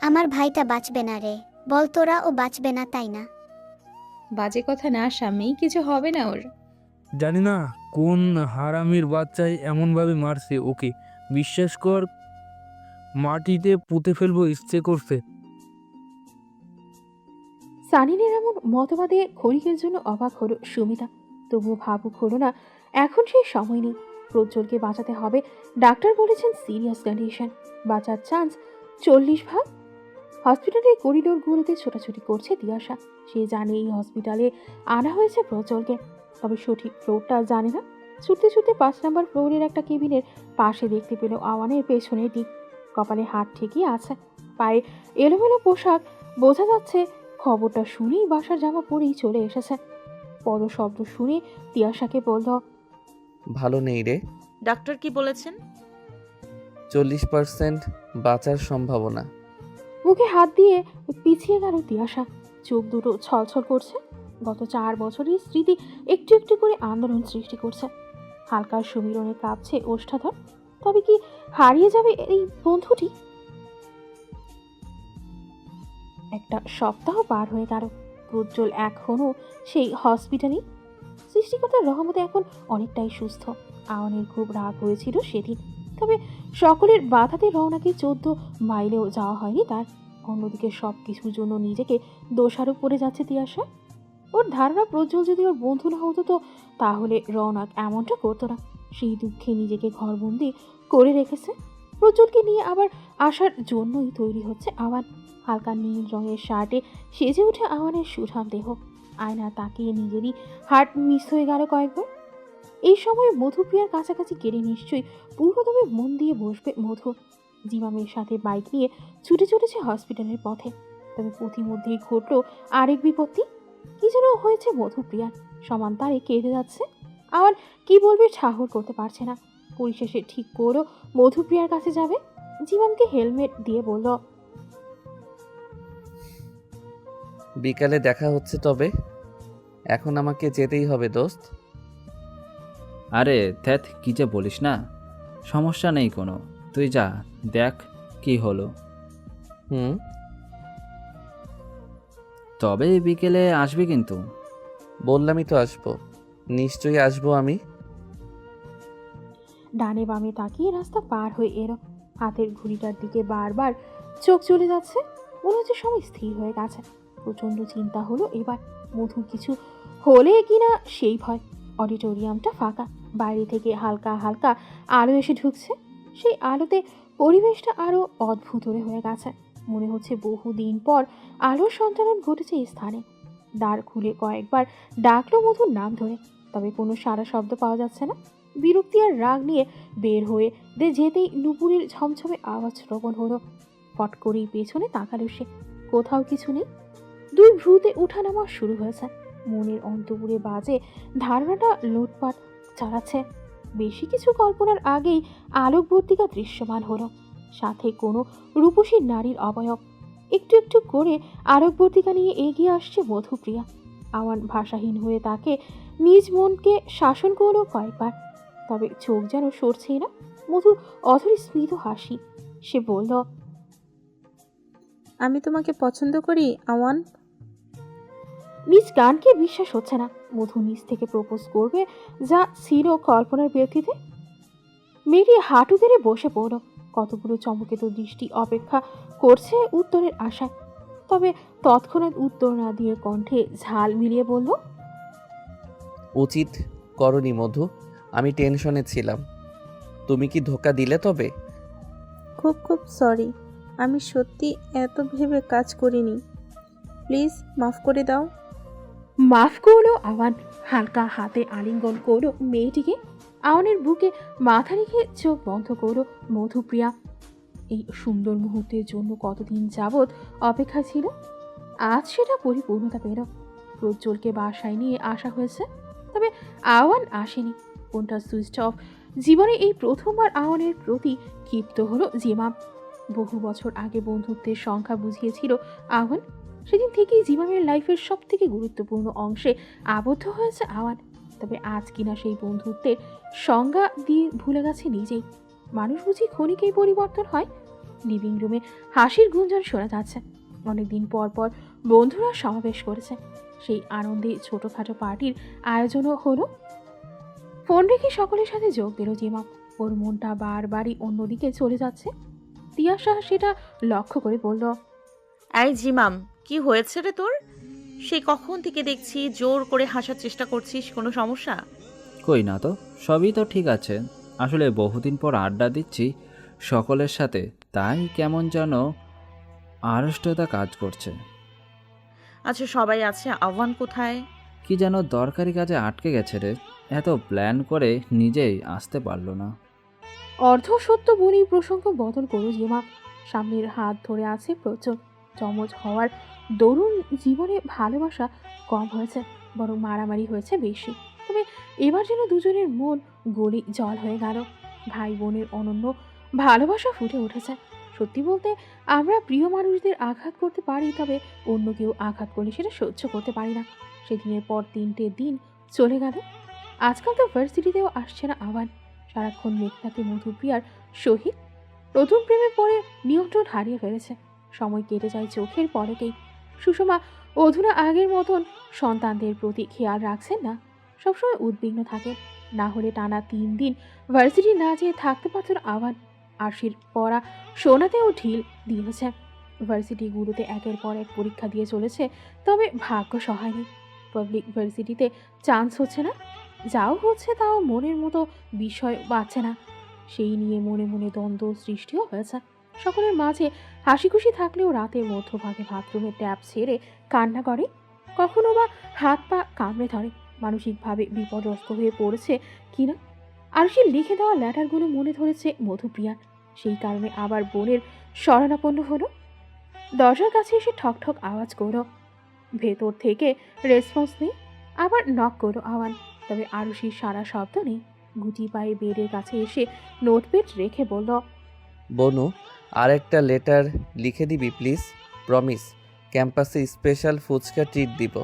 আমার ভাইটা বাঁচবে না রে, বল তোরা ও বাঁচবে না তাই না? বাজে কথা না স্বামী, কিছু হবে না ওর। জানি না কোন হারামির বাচ্চায় এমনভাবে মারছে ওকে। বিশ্বাস কর, মাটিতে পুঁতে ফেলবো ইচ্ছে করছে। সানিনের এমন মতবাদে ক্ষণিকের জন্য অবাক হলো সুমিতা, তবুও ভাবুক হলো না। এখন সেই সময় নেই, প্রজ্জ্বলকে বাঁচাতে হবে। ডাক্তার বলেছেন সিরিয়াস কন্ডিশন, বাঁচার চান্স 40%। হসপিটালের করিডোরগুলোতে ছোটাছুটি করছে তিয়াশা। সে জানে এই হসপিটালে আনা হয়েছে প্রজ্জ্বলকে, তবে সঠিক ফ্লোরটা জানে না। ছুটতে ছুটতে 5 নম্বর ফ্লোরের একটা কেবিনের পাশে দেখতে পেল আওয়ানের পেছনের দিক। কপালে হাত ঠিকই আছে, পায়ে এলোমেলো পোশাক, বোঝা যাচ্ছে খবরটা শুনেই বাসার জামা পরেই চলে এসেছে। পদ শব্দ শুনে তিয়াশাকে বলল, ভালো নেই রে। ডাক্তার কি বলেছেন? 40% বাঁচার সম্ভাবনা। মুখে হাত দিয়ে পিছিয়ে গেল তিয়াশা। চোখ দুটো ছলছল করছে। গত 4 বছরের স্মৃতি একটু একটু করে আন্দোলন সৃষ্টি করছে। হালকা সমীরণে কাঁপছে ওষ্ঠাধর। তবে কি হারিয়ে যাবে এই বন্ধুটি? একটা সপ্তাহ পার হয়ে গেল, প্রজ্জ্বল এখনও সেই হসপিটালে। সৃষ্টিকর্তার রহমতে এখন অনেকটাই সুস্থ। আওয়ানের খুব রাগ হয়েছিল সেদিন, তবে সকলের বাধাতে রওনাকে 14 মাইলেও যাওয়া হয়নি তার। অন্যদিকে সব কিছুর জন্য নিজেকে দোষারোপ করে যাচ্ছে তিয়াশা। ওর ধারণা প্রজ্জ্বল যদি ওর বন্ধু না হতো তো তাহলে রওনাক এমনটা করতো না। সেই দুঃখে নিজেকে ঘরবন্দি করে রেখেছে। প্রজ্জ্বলকে নিয়ে আবার আসার জন্যই তৈরি হচ্ছে আওয়ান। হালকা নীল রঙের শার্টে সেজে উঠে আওয়ানের সুঠাম দেহ। আয়না তাকিয়ে নিজেরই হার্ট মিস হয়ে গেল কয়েকবার। এই সময় মধুপ্রিয়ার কাছাকাছি গেলে নিশ্চয়ই পুরোদমে মন দিয়ে বসবে মধু। জিমামের সাথে বাইক নিয়ে ছুটে চলেছে হসপিটালের পথে। তবে পথিমধ্যেই ঘটল আরেক বিপত্তি। কি যেন হয়েছে মধুপ্রিয়ার, সমান তারে কেঁদে যাচ্ছে। আবার কি বলবে ঠাহর করতে পারছে না। পরিশেষে ঠিক করো মধুপ্রিয়ার কাছে যাবে। জিমামকে হেলমেট দিয়ে বলল, বিকালে দেখা হচ্ছে, তবে এখন আমাকে যেতেই হবে দোস্ত। আরে ধ্যাত, কি যে বলিস না, সমস্যা নেই কোনো, তুই যা, দেখ কি হলো। তবে বিকেলে আসবি কিন্তু। বললামই তো আসবো, নিশ্চয়ই আসবো আমি। ডানে বামে তাকিয়ে রাস্তা পার হয়ে এলো। হাতের ঘড়িটার দিকে বারবার চোখ চলে যাচ্ছে। মনে হচ্ছে সময় স্থির হয়ে গেছে। প্রচণ্ড চিন্তা হলো এবার, মধু কিছু হলে কিনা সেই ভয়। অডিটোরিয়ামটা ফাঁকা, বাইরে থেকে হালকা হালকা আলো এসে ঢুকছে। সেই আলোতে পরিবেশটা আরও অদ্ভুত হয়ে গেছে। মনে হচ্ছে বহুদিন পর আলোর সঞ্চালন ঘটেছে এই স্থানে। দ্বার খুলে কয়েকবার ডাকলো মধুর নাম ধরে, তবে কোনো সারা শব্দ পাওয়া যাচ্ছে না। বিরক্তি আর রাগ নিয়ে বের হয়ে যেতেই নুপুরের ঝমঝমে আওয়াজ শ্রবণ হলো। ফট করেই পেছনে তাকালো সে, কোথাও কিছু নেই। 2 ভ্রুতে উঠানামা শুরু হয়েছে। মনের অন্তপুরে বাজে ধারণাটা লুটপাট চালাচ্ছে। বেশি কিছু কল্পনার আগেই আলোকবর্তিকা দৃশ্যমান হলো, সাথে কোনো রূপসী নারীর অবয়ব। একটু একটু করে আলোকবর্তিকা নিয়ে এগিয়ে আসছে মধুপ্রিয়া। আওয়ান ভাষাহীন হয়ে তাকে নিজ মনকে শাসন করলো কয়েকবার, তবে চোখ যেন সরছেই না। মধুর অধর স্মিত হাসি। সে বলল, আমি তোমাকে পছন্দ করি আওয়ান। নিজ গানকে বিশ্বাস হচ্ছে না। মধু নিজ থেকে প্রপোজ করবে যা ছিল কল্পনার ব্যক্তিতে। মেয়েটি হাঁটু গেড়ে বসে পড়ল। কতগুলো চমকিত দৃষ্টি অপেক্ষা করছে উত্তরের আশায়, তবে তৎক্ষণাৎ উত্তর না দিয়ে কণ্ঠে ঝাল মিলিয়ে বলল, উচিত করনি মধু, আমি টেনশনে ছিলাম। তুমি কি ধোকা দিলে তবে? খুব খুব সরি, আমি সত্যি এত ভেবে কাজ করিনি, প্লিজ মাফ করে দাও। মাফ করলো আওয়ান। হালকা হাতে আলিঙ্গন করলো মেয়েটিকে। আওয়ানের বুকে মাথা রেখে চোখ বন্ধ করলো মধুপ্রিয়া। এই সুন্দর মুহূর্তের জন্য কতদিন যাবৎ অপেক্ষা ছিল, আজ সেটা পরিপূর্ণতা পেল। প্রজ্জ্বলকে বাসায় নিয়ে আসা হয়েছে, তবে আওয়ান আসেনি। ফোনটা সুইচ অফ। জীবনে এই প্রথমবার আওয়ানের প্রতি ক্ষিপ্ত হলো জিমাম। বহু বছর আগে বন্ধুত্বের সংখ্যা বুঝিয়েছিল আওয়ান। সেদিন থেকেই জিমামের লাইফের সব থেকে গুরুত্বপূর্ণ অংশে আবদ্ধ হয়েছে আওয়ান। তবে আজ কিনা সেই বন্ধুত্বের সংজ্ঞা দিয়ে ভুলে গেছে নিজেই। মানুষ বুঝি ক্ষণিকেই পরিবর্তন হয়। লিভিং রুমে হাসির গুঞ্জন শোনা যাচ্ছে। অনেকদিন পর পর বন্ধুরা সমাবেশ করেছে। সেই আনন্দে ছোটোখাটো পার্টির আয়োজনও হলো। ফোন রেখে সকলের সাথে যোগ দিল জিমাম। ওর মনটা বারবারই অন্যদিকে চলে যাচ্ছে। তিয়াশা সেটা লক্ষ্য করে বলল, এই জিমাম, কি হয়েছে রে তোর? সেই কখন থেকে দেখছি জোর করে হাসার চেষ্টা করছিস, কোনো সমস্যা? কই না তো, সবই তো ঠিক আছে। আসলে বহুদিন পর আড্ডা দিচ্ছি সকলের সাথে, তাই কেমন যেন আড়ষ্টতা কাজ করছে। আচ্ছা, সবাই আছে, আহ্বান কোথায়? কি যেন দরকারি কাজে আটকে গেছে রে, এত প্ল্যান করে নিজেই আসতে পারলো না। অর্ধ সত্য বলেই প্রসঙ্গ বদল করো জিমাম। সামনের হাত ধরে আছে প্রচুর। যমজ হওয়ার দরুন জীবনে ভালোবাসা কম হয়েছে, বরং মারামারি হয়েছে বেশি। তবে এবার যেন দুজনের মন গলি জল হয়ে গেল। ভাই বোনের অনন্য ভালোবাসা ফুটে উঠেছে। সত্যি বলতে আমরা প্রিয় মানুষদের আঘাত করতে পারি, তবে অন্য কেউ আঘাত করলে সেটা সহ্য করতে পারি না। সেদিনের পর 3টে দিন চলে গেল। আজকাল তো ভার্সিটিতেও আসছে না আওয়ান। সারাক্ষণ মেঘ থাকে মধুপ্রিয়ার সহিত। প্রথম প্রেমে পড়ে নিয়ন্ত্রণ হারিয়ে ফেলেছে। সময় কেটে যায় চোখের পলকেই। সুষমা অধুনা আগের মতন সন্তানদের প্রতি খেয়াল রাখছেন না। সবসময় উদ্বিগ্ন থাকে। না হলে টানা 3 দিন ভার্সিটি না যেয়ে থাকতে পারত না আওয়ান। আরশির পড়া শোনাতেও ঢিল দিয়েছে। ভার্সিটিগুলোতে একের পর এক পরীক্ষা দিয়ে চলেছে, তবে ভাগ্য সহায় নেই। পাবলিক ভার্সিটিতে চান্স হচ্ছে না, যাও হচ্ছে তাও মনের মতো বিষয় পাচ্ছে না। সেই নিয়ে মনে মনে দ্বন্দ্ব সৃষ্টিও হয়েছে। সকলের মাঝে হাসি খুশি থাকলেও রাতের মধ্যভাগে বাথরুমে ট্যাপ ছেড়ে কান্না করে, কখনো বা হাত পা কামড়ে ধরে। মানসিকভাবে বিপর্যস্ত হয়ে পড়েছে কিনা। আরশির লিখে দেওয়া লেটারগুলো মনে ধরেছে মধুপ্রিয়ার। সেই কারণে আবার বোনের শরণাপন্ন হলো। দরজার কাছে এসে ঠক ঠক আওয়াজ করলো। ভেতর থেকে রেসপন্স নেই। আবার নক করলো আওয়ান, তবে আরুষির সারা শব্দ নেই। গুটি পায়ে বেডের কাছে এসে নোটপ্যাড রেখে বলল, বনু, আরেকটা লেটার লিখে দিবি প্লিজ, প্রমিস। ক্যাম্পাসে স্পেশাল ফুচকা ট্রিট দিব।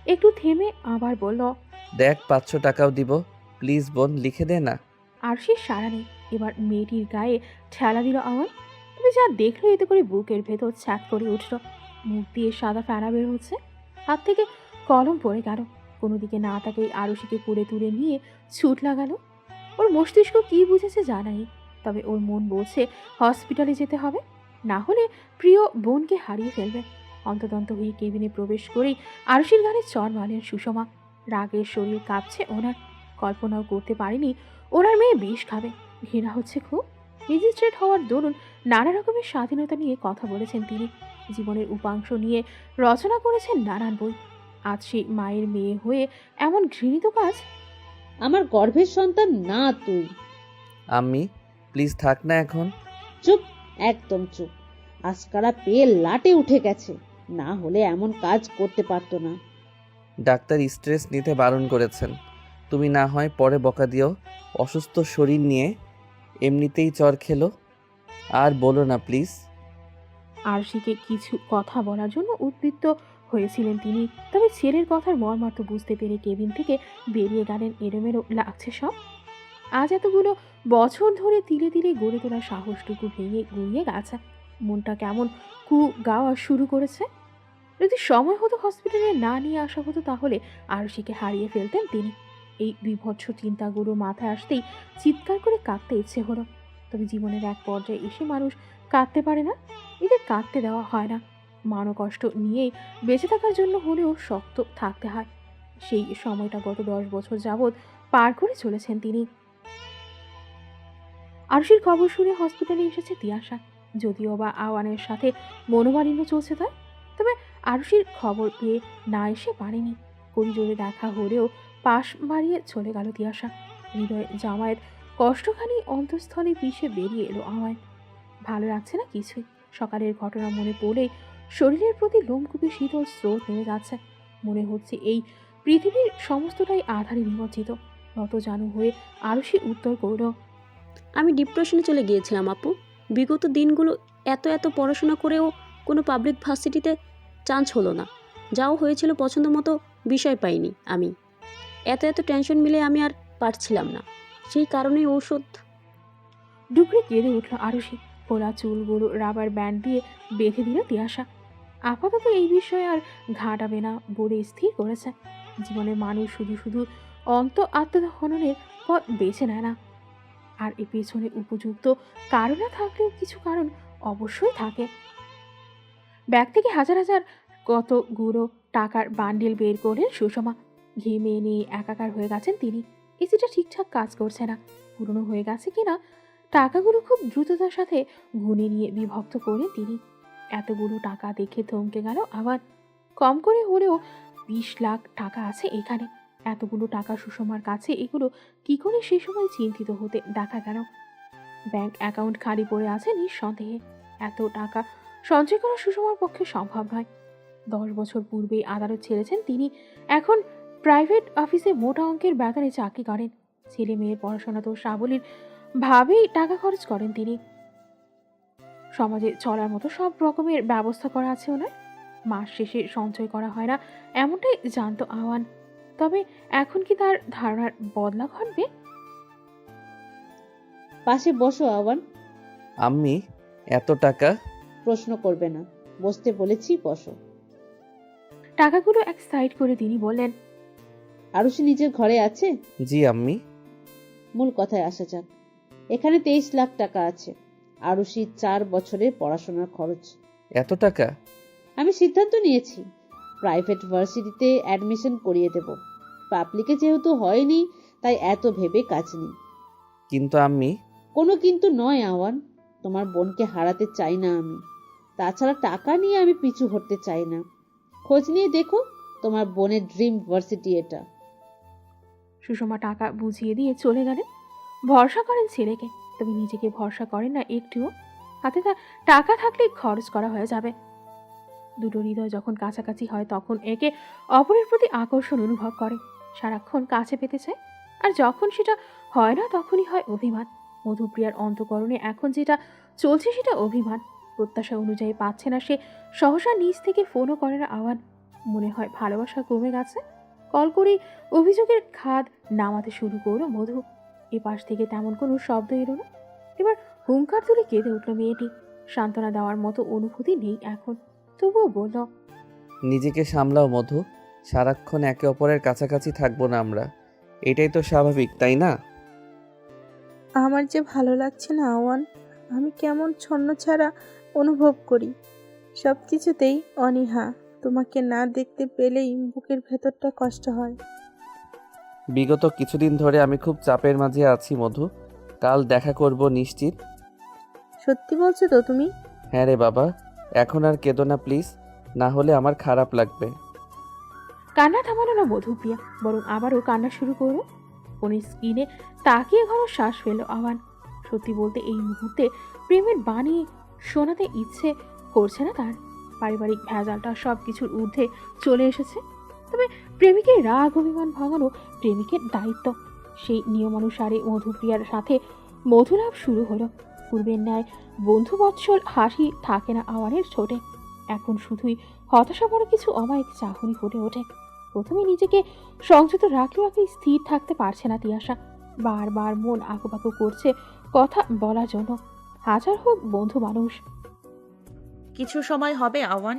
একটু থেমে আবার বলল, দেখ 500 টাকাও দিব, প্লিজ বোন লিখে দে না। আরশির সারা নেই। এবার মেয়েটির গায়ে ঠেলা দিল আওয়ান। তবে যা দেখলো এতে করে বুকের ভেতর ছ্যাক করে উঠল। মুখ দিয়ে সাদা ফেনা বের হচ্ছে, হাত থেকে কলম পড়ে গেল। কোনো দিকে না তাকেই আরশিকে কুড়ে তুলে নিয়ে ছুট লাগালো। ওর মস্তিষ্ক কি বুঝেছে জানাই, তবে ওর মন বলছে হসপিটালে যেতে হবে, না হলে প্রিয় বোনকে হারিয়ে ফেলবে। অন্তদন্ত হয়ে কেবিনে প্রবেশ করেই আরশির গানে চর মারলেন সুষমা। রাগের শরীর কাঁপছে ওনার। কল্পনাও করতে পারেনি ওনার মেয়ে বিষ খাবে। ঘৃণা হচ্ছে খুব। ম্যাজিস্ট্রেট হওয়ার দরুন নানা রকমের স্বাধীনতা নিয়ে কথা বলেছেন তিনি। জীবনের উপাংশ নিয়ে রচনা করেছেন নানান বই। আজ সেই মায়ের মেয়ে হয়ে এমন ঘৃণিত কাজ। আমার গর্ভের সন্তান না তুই। আমি প্লিজ থাক না এখন। চুপ, একদম চুপ। আজকারা পেয়ে লাটে উঠে গেছে, না হলে এমন কাজ করতে পারতো না। ডাক্তার স্ট্রেস নিতে বারণ করেছেন। তুমি না হয় পরে বকা দিও। অসুস্থ শরীর নিয়ে এমনিতেই চর খেলো। আর বলো না প্লিজ। আরশিকে কিছু কথা বলার জন্য উদ্বৃত্ত হয়েছিলেন তিনি, তবে ছেলের কথার মর্মার্থ বুঝতে পেরে কেবিন থেকে বেরিয়ে গেলেন। এলোমেলো লাগছে সব। আজ এতগুলো বছর ধরে তিলে তিলে গড়ে তোলা সাহসটুকু ভেঙে গুড়িয়ে গেছে। মনটা কেমন কু গাওয়া শুরু করেছে। যদি সময় হতো হসপিটালে না নিয়ে আসা হতো, তাহলে আরশিকে হারিয়ে ফেলতেন তিনি। এই বিভৎস চিন্তাগুলো মাথায় আসতেই চিৎকার করে কাঁদতে ইচ্ছে হলো। তবে জীবনের এক পর্যায়ে এসে মানুষ কাঁদতে পারে না, এদের কাঁদতে দেওয়া হয় না। মানকষ্ট নিয়েই বেঁচে থাকার জন্য হলেও শক্ত থাকতে হয়। সেই সময়টা গত 10 বছর যাবৎ পার করে চলেছেন তিনি। আরশির খবর শুনে হসপিটালে এসেছে তিয়াশা। যদিও বা আওয়ানের সাথে মনোমালিন্য চলছে তার, তবে আরশির খবর পেয়ে না এসে পারেনি। পরিজোরে দেখা হলেও পাশ মারিয়ে চলে গেল তিয়াশা। হৃদয়ে জামায়ের কষ্টখানি অন্তঃস্থলে পিষে বেরিয়ে এলো আমার। ভালো লাগছে না কিছুই। সকালের ঘটনা মনে পড়লেই শরীরের প্রতি লোমকূপে শীতল স্রোত নেমে যাচ্ছে। মনে হচ্ছে এই পৃথিবীর সমস্তটাই আধারে নিমজ্জিত। নত জানু হয়ে আরশি উত্তর করল, আমি ডিপ্রেশনে চলে গিয়েছিলাম আপু। বিগত দিনগুলো এত পড়াশোনা করেও কোনো পাবলিক ভার্সিটিতে চান্স হলো না। যাও হয়েছিল পছন্দ মতো বিষয় পাইনি আমি। এত টেনশন মিলে আমি আর পারছিলাম না। সেই কারণেই ঔষধ। ডুকরে কেঁদে উঠল আরশি। খোলা চুলগুলো রাবার ব্যান্ড দিয়ে বেঁধে দিল তিয়াশা। আপাতত এই বিষয়ে আর ঘাটাবে না বলে স্থির করেছে। জীবনে মানুষ শুধু শুধু আত্মহননের পথ বেছে নেয় না। আর এর পেছনে উপযুক্ত কারণ না থাকলেও কিছু কারণ অবশ্যই থাকে। ব্যাগ থেকে হাজার হাজার কতগুলো টাকার বান্ডিল বের করলেন সুষমা। ঘেমে নিয়ে একাকার হয়ে গেছেন তিনি। এসিটা ঠিকঠাক কাজ করছে না, পুরনো হয়ে গেছে কিনা। টাকাগুলো খুব দ্রুততার সাথে গুনে নিয়ে বিভক্ত করলেন তিনি। এতগুলো টাকা দেখে থমকে গেল আবার। কম করে হলেও 20 লাখ টাকা আছে এখানে। এতগুলো টাকা সুষমার কাছে, এগুলো কি করে সে সময় চিন্তিত হতে দেখা গেল। ব্যাংক অ্যাকাউন্ট খালি পড়ে আছে নিঃসন্দেহে। এত টাকা সঞ্চয় করা সুষমার পক্ষে সম্ভব নয়। 10 বছর পূর্বেই আদালত ছেড়েছেন তিনি। এখন প্রাইভেট অফিসে মোটা অঙ্কের বেতনে চাকরি করেন। ছেলে মেয়ের পড়াশোনা তো সাবলীল ভাবেই টাকা খরচ করেন তিনি। সমাজে চলার মতো সব রকমের ব্যবস্থা করা আছে ওনার। মাস শেষে সঞ্চয় করা হয় না এমনটাই জানতো আওয়ান। তবে এখন কি তার ধারণার বদলা ঘটবে? পাশে বসো আওয়ান। আম্মি, এত টাকা? প্রশ্ন করবে না, বসতে বলেছি, বসো। টাকাগুলো এক সাইড করে তিনি বললেন, আরুষি নিজের ঘরে আছে? জি আম্মি। মূল কথায় আসা যাক। এখানে 23 লাখ টাকা আছে। আরুষি 4 বছরের পড়াশোনার খরচ। এত টাকা? আমি সিদ্ধান্ত নিয়েছি প্রাইভেট ভার্সিটিতে অ্যাডমিশন করিয়ে দেব। পাবলিকে যেহেতু হয়নি, তাই এত ভেবে কাজ নেই। কিন্তু আম্মি। কোনো কিন্তু নয় আওয়ান। তোমার বোনকে হারাতে চাই না আমি। তাছাড়া টাকা নিয়ে আমি পিছু হটতে চাই না। খোঁজ নিয়ে দেখো, তোমার বোনের ড্রিম ভার্সিটি এটা। সুষমা টাকা বুঝিয়ে দিয়ে চলে গেলেন। ভরসা করেন ছেলেকে, তবে নিজেকে ভরসা করেন না একটুও। হাতে তার টাকা থাকলে খরচ করা হয়ে যাবে। দুটো হৃদয় যখন কাছাকাছি হয় তখন একে অপরের প্রতি আকর্ষণ অনুভব করে, সারাক্ষণ কাছে পেতে চায়। আর যখন সেটা হয় না তখনই হয় অভিমান। মধুপ্রিয়ার অন্তঃকরণে এখন যেটা চলছে সেটা অভিমান। প্রত্যাশা অনুযায়ী পাচ্ছে না সে। সহসা নিজ থেকে ফোনও করে না আওয়ান। মনে হয় ভালোবাসা কমে গেছে। কল করে অভিযোগের খাদ নামাতে শুরু করলো মধু। এ পাশ থেকে তেমন কোনো শব্দ এলো না। এবার হুঙ্কার তুলে কেঁদে উঠল মেয়েটি। সান্ত্বনা দেওয়ার মতো অনুভূতি নেই এখন, তবুও বলল, নিজেকে সামলাও মধু। সারাক্ষণ একে অপরের কাছাকাছি থাকবো না আমরা। এটাই তো স্বাভাবিক, তাই না? আমার যে ভালো লাগছে না আওয়ান। আমি কেমন ছন্নছাড়া অনুভব করি। সব কিছুতেই অনীহা। তোমাকে না দেখতে পেলেই বুকের ভেতরটা কষ্ট হয়। বিগত কিছুদিন ধরে আমি খুব চাপের মাঝে আছি মধু। কাল দেখা করব নিশ্চিত। সত্যি বলছো তো তুমি? হ্যাঁ রে বাবা, এখন আর কেঁদো না প্লিজ, না হলে আমার খারাপ লাগবে। কান্না থামালো না মধুপ্রিয়া, বরং আবারও কান্না শুরু করলো। ফোনের স্ক্রিনে তাকিয়ে ঘন শ্বাস ফেলল আওয়ান। সত্যি বলতে এই মুহূর্তে প্রেমের বাণী শোনাতে ইচ্ছে করছে না তার। পারিবারিক ভেজালটা সব কিছুর ঊর্ধ্বে চলে এসেছে। তবে প্রেমিকের রাগ অভিমান ভাঙানো প্রেমিকের দায়িত্ব। সেই নিয়মানুসারে মধুপ্রিয়ার সাথে মধুলাভ শুরু হলো। পূর্বের ন্যায় বন্ধুবৎসল হাসি থাকে না আওয়ানের ছোটে। এখন শুধুই হতাশা বড় কিছু অমায়িক চাহনি ফুটে ওঠে। প্রথমে নিজেকে সংযত রাখলেও এখন স্থির থাকতে পারছে না তিয়াশা। বারবার মন আঁকুপাকু করছে কথা বলার জন্য। হাজার হোক বন্ধু মানুষ। কিছু সময় হবে আওয়ান।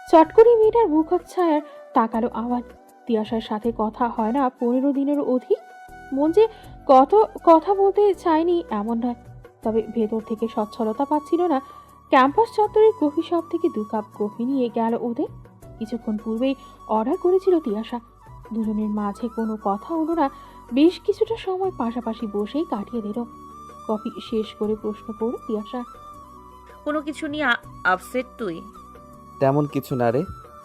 চট করে মেয়েটার মুখচ্ছায়ার তাকালো আওয়ান। তিয়াশার সাথে কথা হয় না 15 দিনেরও অধিক। মন যে কত কথা বলতে চায়নি এমন নয়, তবে ভেতর থেকে সচ্ছলতা পাচ্ছিল না। ক্যাম্পাস চত্বরের কফি শপ থেকে 2 কাপ কফি নিয়ে গেল ওদের। কিছুক্ষণ পূর্বেই অর্ডার করেছিল তিয়াশা। দুজনের মাঝে কোনো কথা হলো না। বেশ কিছুটা সময় পাশাপাশি বসেই কাটিয়ে দিল। কফি শেষ করে প্রশ্ন করল তিয়াশা, কোনো কিছু নিয়ে আপসেট তুই? তেমন কিছু না রে,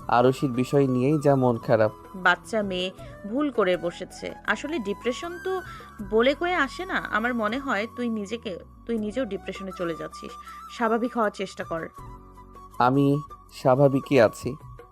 আরশির বিষয় নিয়েই যা মন খারাপ। বাচ্চা মেয়ে ভুল করে বসেছে। আসলে ডিপ্রেশন তো বলে কয়ে আসে না। আমার মনে হয় তুই নিজেও ডিপ্রেশনে চলে যাচ্ছিস। স্বাভাবিক হওয়ার চেষ্টা কর। আমি স্বাভাবিকই আছি।